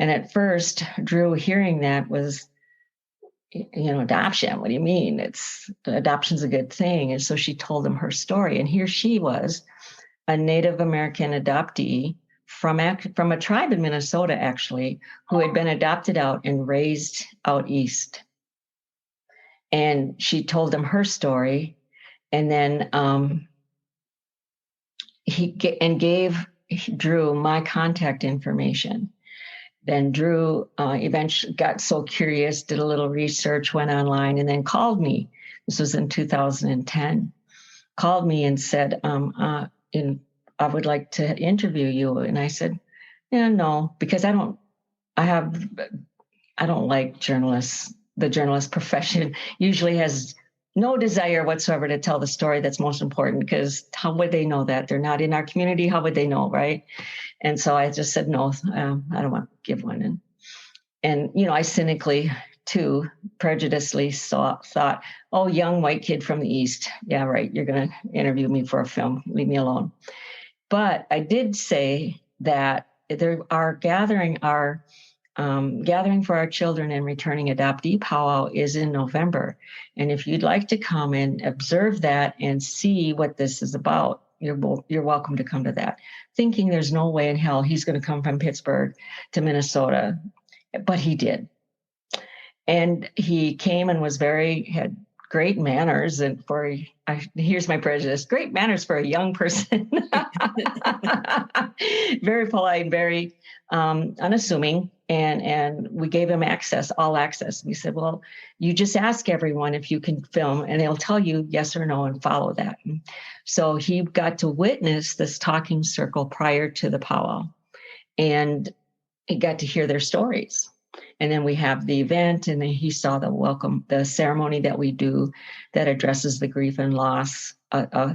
And at first, Drew, hearing that, was, adoption, what do you mean? Adoption's a good thing. And so she told him her story. And here she was, a Native American adoptee from a tribe in Minnesota, actually, who had been adopted out and raised out east. And she told him her story. And then he gave Drew my contact information. Then Drew eventually got so curious, did a little research, went online, and then called me. This was in 2010. Called me and said, I would like to interview you. And I said, yeah, no, because I don't like journalists. The journalist profession usually has no desire whatsoever to tell the story that's most important, because how would they know that? They're not in our community. How would they know, right? And so I just said, no, I don't want to give one. And I cynically, too, prejudicedly thought, oh, young white kid from the East. Yeah, right. You're going to interview me for a film. Leave me alone. But I did say that there are gathering for our children and returning adoptee powwow is in November. And if you'd like to come and observe that and see what this is about, you're welcome to come to that. Thinking there's no way in hell he's going to come from Pittsburgh to Minnesota, but he did. And he came and had great manners, and here's my prejudice, great manners for a young person. Very polite, very unassuming. And we gave him all access. We said, well, you just ask everyone if you can film, and they'll tell you yes or no and follow that. So he got to witness this talking circle prior to the powwow, and he got to hear their stories. And then we have the event, and then he saw the ceremony that we do that addresses the grief and loss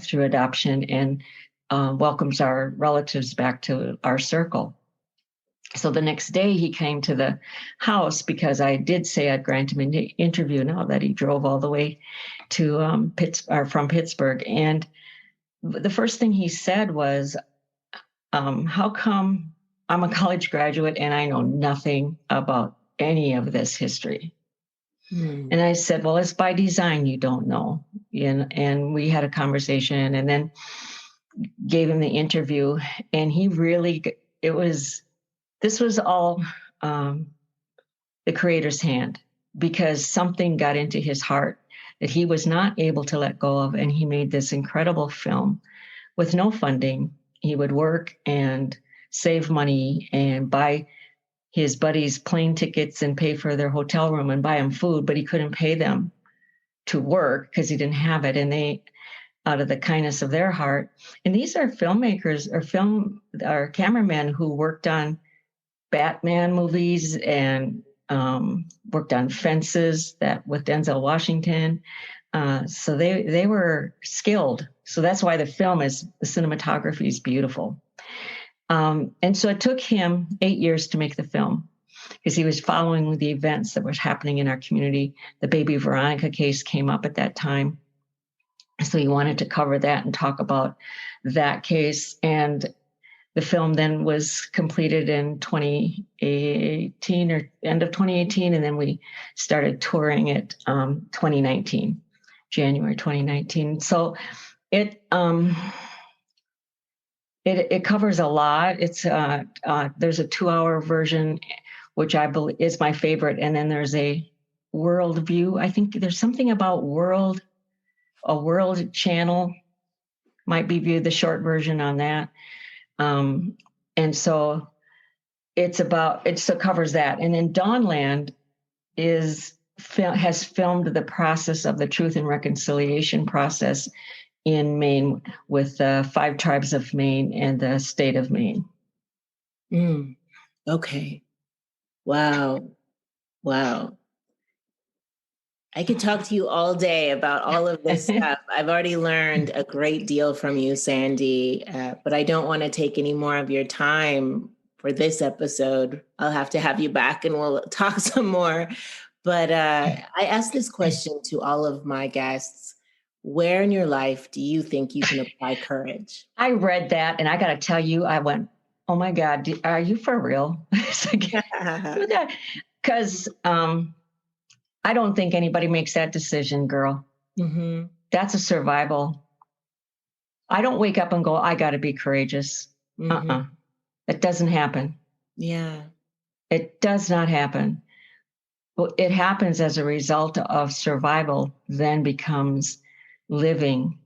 through adoption and welcomes our relatives back to our circle. So the next day he came to the house, because I did say I'd grant him an interview now that he drove all the way to from Pittsburgh. And the first thing he said was, how come I'm a college graduate and I know nothing about any of this history. And I said, well, it's by design, you don't know. And we had a conversation and then gave him the interview. And he really, this was all the creator's hand, because something got into his heart that he was not able to let go of. And he made this incredible film with no funding. He would work and save money and buy his buddies plane tickets and pay for their hotel room and buy them food, but he couldn't pay them to work because he didn't have it. And they, out of the kindness of their heart, and these are filmmakers or cameramen who worked on Batman movies and worked on Fences that with Denzel Washington. So they were skilled. So that's why the cinematography is beautiful. And so it took him 8 years to make the film because he was following the events that were happening in our community. The baby Veronica case came up at that time. So he wanted to cover that and talk about that case. And the film then was completed in 2018 or end of 2018. And then we started touring it 2019, January 2019. So it covers a lot. It's there's a 2-hour version, which I believe is my favorite. And then there's a world view. I think there's something about a world channel might be viewed, the short version on that. And so it covers that. And then Dawnland has filmed the process of the Truth and Reconciliation process in Maine with the 5 tribes of Maine and the state of Maine. Okay. Wow. I could talk to you all day about all of this stuff. I've already learned a great deal from you, Sandy, but I don't want to take any more of your time for this episode. I'll have to have you back and we'll talk some more. But I asked this question to all of my guests. Where in your life do you think you can apply courage? I read that and I got to tell you, I went, oh my God, are you for real? Because I don't think anybody makes that decision, girl. Mm-hmm. That's a survival. I don't wake up and go, I got to be courageous. Mm-hmm. It doesn't happen. Yeah. It does not happen. It happens as a result of survival, then becomes living,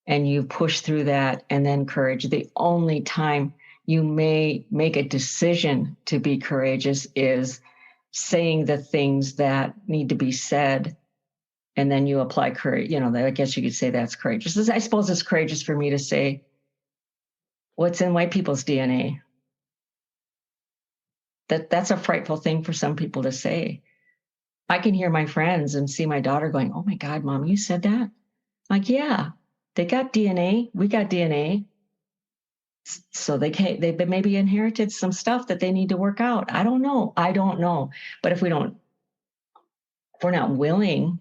and you push through that, and then courage. The only time you may make a decision to be courageous is saying the things that need to be said, and then you apply courage. I guess you could say that's courageous. I suppose it's courageous for me to say what's in white people's DNA. That's a frightful thing for some people to say. I can hear my friends and see my daughter going, oh my God, Mom, you said that? I'm like, yeah, they got DNA. We got DNA. So they maybe inherited some stuff that they need to work out. I don't know. But if we're not willing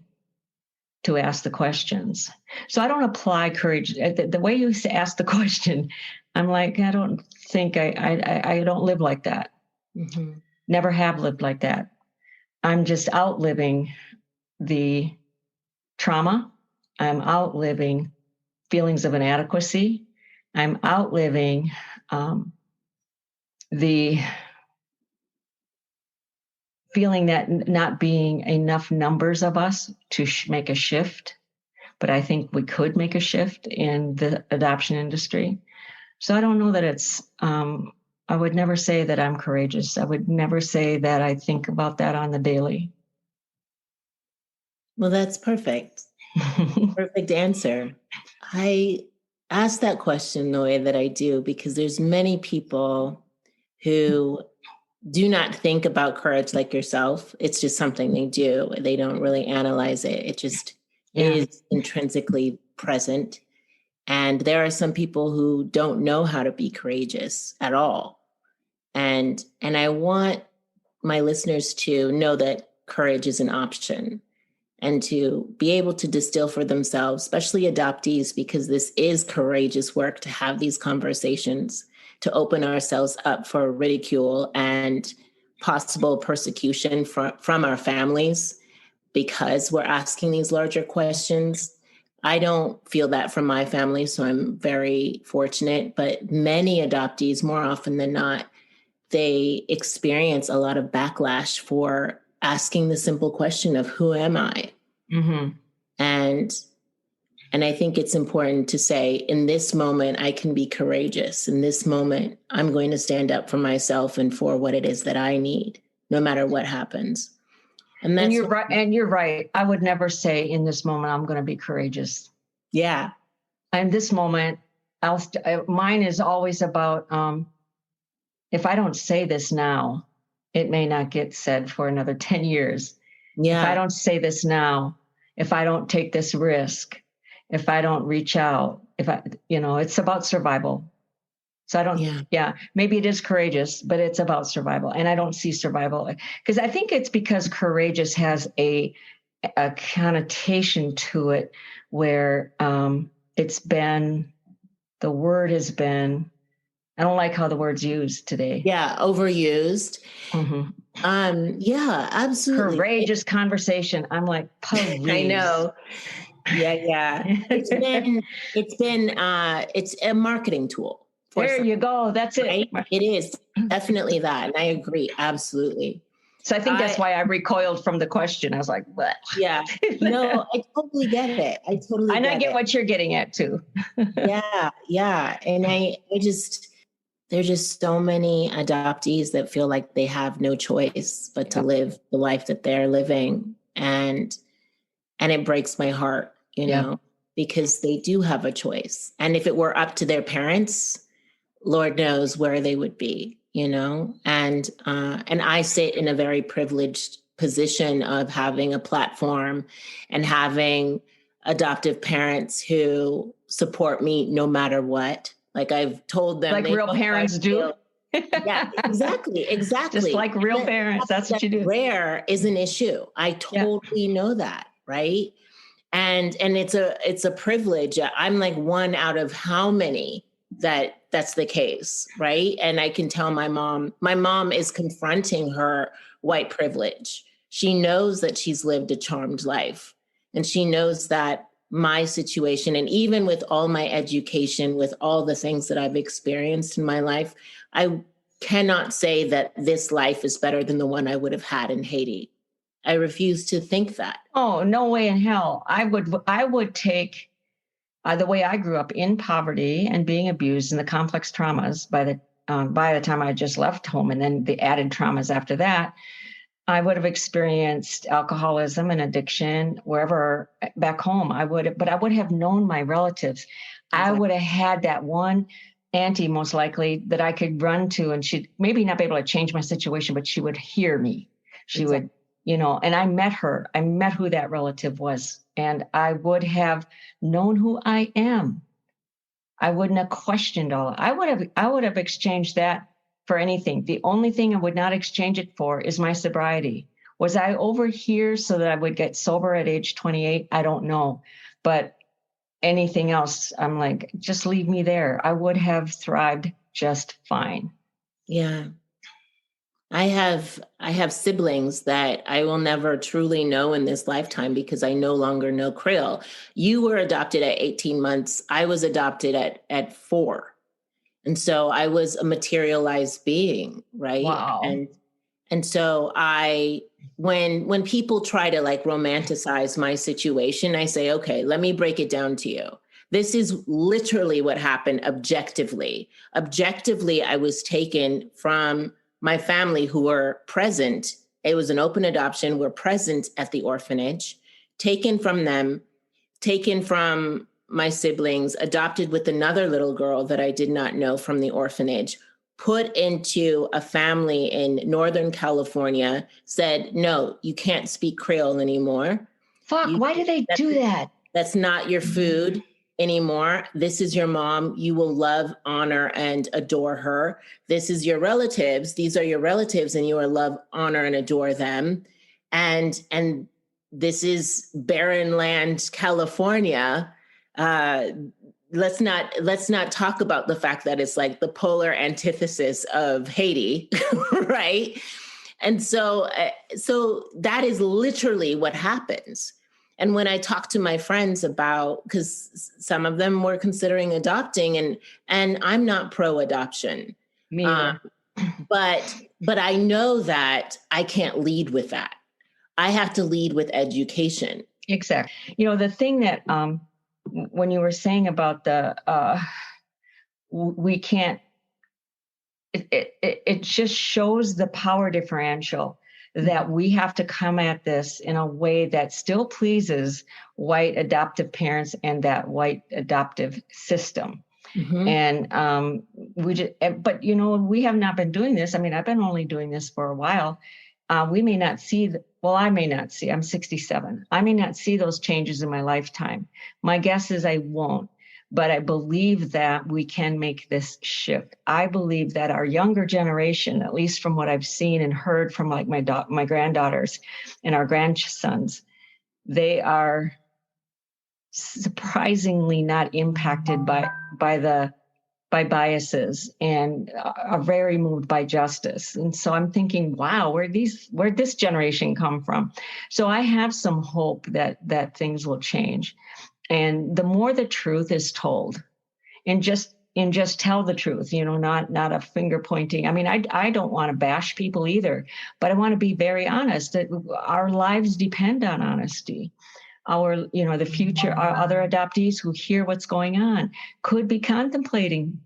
to ask the questions. So I don't apply courage. The way you ask the question, I'm like, I don't think I don't live like that. Mm-hmm. Never have lived like that. I'm just outliving the trauma. I'm outliving feelings of inadequacy. I'm outliving the feeling that not being enough numbers of us to make a shift. But I think we could make a shift in the adoption industry. So I don't know that it's, I would never say that I'm courageous. I would never say that I think about that on the daily. Well, that's perfect. Perfect answer. I ask that question the way that I do because there's many people who do not think about courage like yourself. It's just something they do. They don't really analyze it. It just is intrinsically present. And there are some people who don't know how to be courageous at all. And I want my listeners to know that courage is an option and to be able to distill for themselves, especially adoptees, because this is courageous work to have these conversations, to open ourselves up for ridicule and possible persecution from our families because we're asking these larger questions. I don't feel that from my family, so I'm very fortunate. But many adoptees, more often than not, they experience a lot of backlash for asking the simple question of who am I? Mm-hmm. And I think it's important to say, in this moment, I can be courageous. In this moment, I'm going to stand up for myself and for what it is that I need, no matter what happens. And you're right. And you're right. I would never say in this moment, I'm going to be courageous. Yeah. In this moment, mine is always about, if I don't say this now, it may not get said for another 10 years. Yeah. If I don't say this now, if I don't take this risk, if I don't reach out, it's about survival. So I don't, maybe it is courageous, but it's about survival. And I don't see survival because I think it's because courageous has a connotation to it where the word has been, I don't like how the word's used today. Yeah, overused. Mm-hmm. Yeah, absolutely. Courageous conversation. I'm like, please. I know. Yeah. It's a marketing tool. There you go. That's it. Right? It is definitely that. And I agree. Absolutely. So I think that's why I recoiled from the question. I was like, what? Yeah. No, I totally get it. And I get what you're getting at too. Yeah. And there's just so many adoptees that feel like they have no choice but to live the life that they're living. And it breaks my heart, because they do have a choice. And if it were up to their parents, Lord knows where they would be, and I sit in a very privileged position of having a platform and having adoptive parents who support me no matter what. Like I've told them, like real parents do. Yeah, exactly. Just like real parents. That's what you do. Rare is an issue. I totally know that. Right. And it's a privilege. I'm like one out of how many that's the case. Right. And I can tell my mom is confronting her white privilege. She knows that she's lived a charmed life, and she knows that my situation, and even with all my education, with all the things that I've experienced in my life, I cannot say that this life is better than the one I would have had in Haiti. I refuse to think that. Oh, no way in hell. I would take the way I grew up in poverty and being abused and the complex traumas by the time I just left home, and then the added traumas after that. I would have experienced alcoholism and addiction wherever back home. But I would have known my relatives. Exactly. I would have had that one auntie, most likely, that I could run to, and she'd maybe not be able to change my situation, but she would hear me. She would, and I met her. I met who that relative was, and I would have known who I am. I wouldn't have questioned all. I would have exchanged that for anything. The only thing I would not exchange it for is my sobriety. Was I over here so that I would get sober at age 28? I don't know. But anything else, I'm like, just leave me there. I would have thrived just fine. Yeah. I have siblings that I will never truly know in this lifetime because I no longer know Creole. You were adopted at 18 months. I was adopted at 4. And so I was a materialized being, right? Wow. And so when people try to like romanticize my situation, I say, okay, let me break it down to you. This is literally what happened objectively. Objectively, I was taken from my family who were present. It was an open adoption. We're present at the orphanage, taken from them, taken from my siblings, adopted with another little girl that I did not know from the orphanage, put into a family in Northern California, said, no, you can't speak Creole anymore. Why do they do that? That's not your food anymore. This is your mom. You will love, honor, and adore her. This is your relatives. These are your relatives, and you will love, honor, and adore them. And this is barren land, California. let's not talk about the fact that it's like the polar antithesis of Haiti, right? And so that is literally what happens. And when I talk to my friends about, because some of them were considering adopting, and I'm not pro adoption, Me either. but I know that I can't lead with that. I have to lead with education. Exactly. The thing that when you were saying about we can't, it just shows the power differential that we have to come at this in a way that still pleases white adoptive parents and that white adoptive system. Mm-hmm. And but we have not been doing this. I mean, I've been only doing this for a while. We may not see, I may not see, I'm 67. I may not see those changes in my lifetime. My guess is I won't, but I believe that we can make this shift. I believe that our younger generation, at least from what I've seen and heard from like my granddaughters and our grandsons, they are surprisingly not impacted by biases and are very moved by justice. And so I'm thinking, wow, where'd this generation come from? So I have some hope that things will change. And the more the truth is told, and just tell the truth, not a finger pointing. I mean, I don't want to bash people either, but I want to be very honest that our lives depend on honesty. The future, our other adoptees who hear what's going on could be contemplating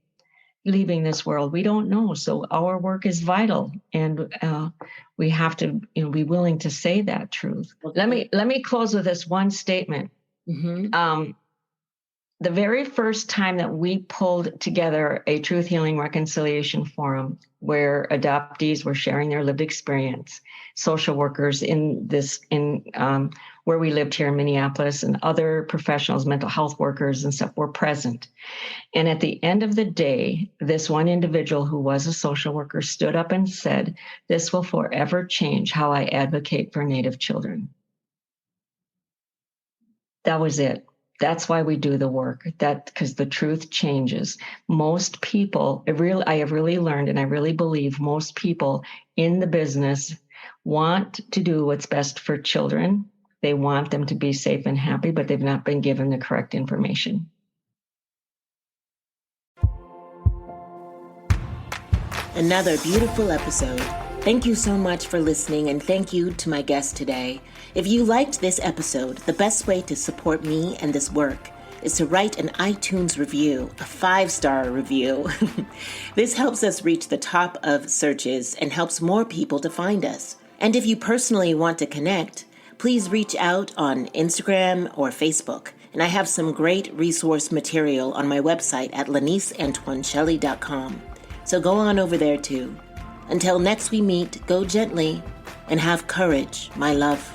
leaving this world. We don't know. So our work is vital, and we have to be willing to say that truth. Okay. Let me close with this one statement. Mm-hmm. The very first time that we pulled together a Truth Healing Reconciliation Forum where adoptees were sharing their lived experience, social workers where we lived here in Minneapolis and other professionals, mental health workers and stuff were present. And at the end of the day, this one individual who was a social worker stood up and said, "This will forever change how I advocate for Native children." That was it. That's why we do the work, because the truth changes. Most people, I have really learned, and I really believe most people in the business want to do what's best for children. They want them to be safe and happy, but they've not been given the correct information. Another beautiful episode. Thank you so much for listening, and thank you to my guest today. If you liked this episode, the best way to support me and this work is to write an iTunes review, a 5-star review. This helps us reach the top of searches and helps more people to find us. And if you personally want to connect, please reach out on Instagram or Facebook. And I have some great resource material on my website at laniceantoineshelley.com. So go on over there too. Until next we meet, go gently and have courage, my love.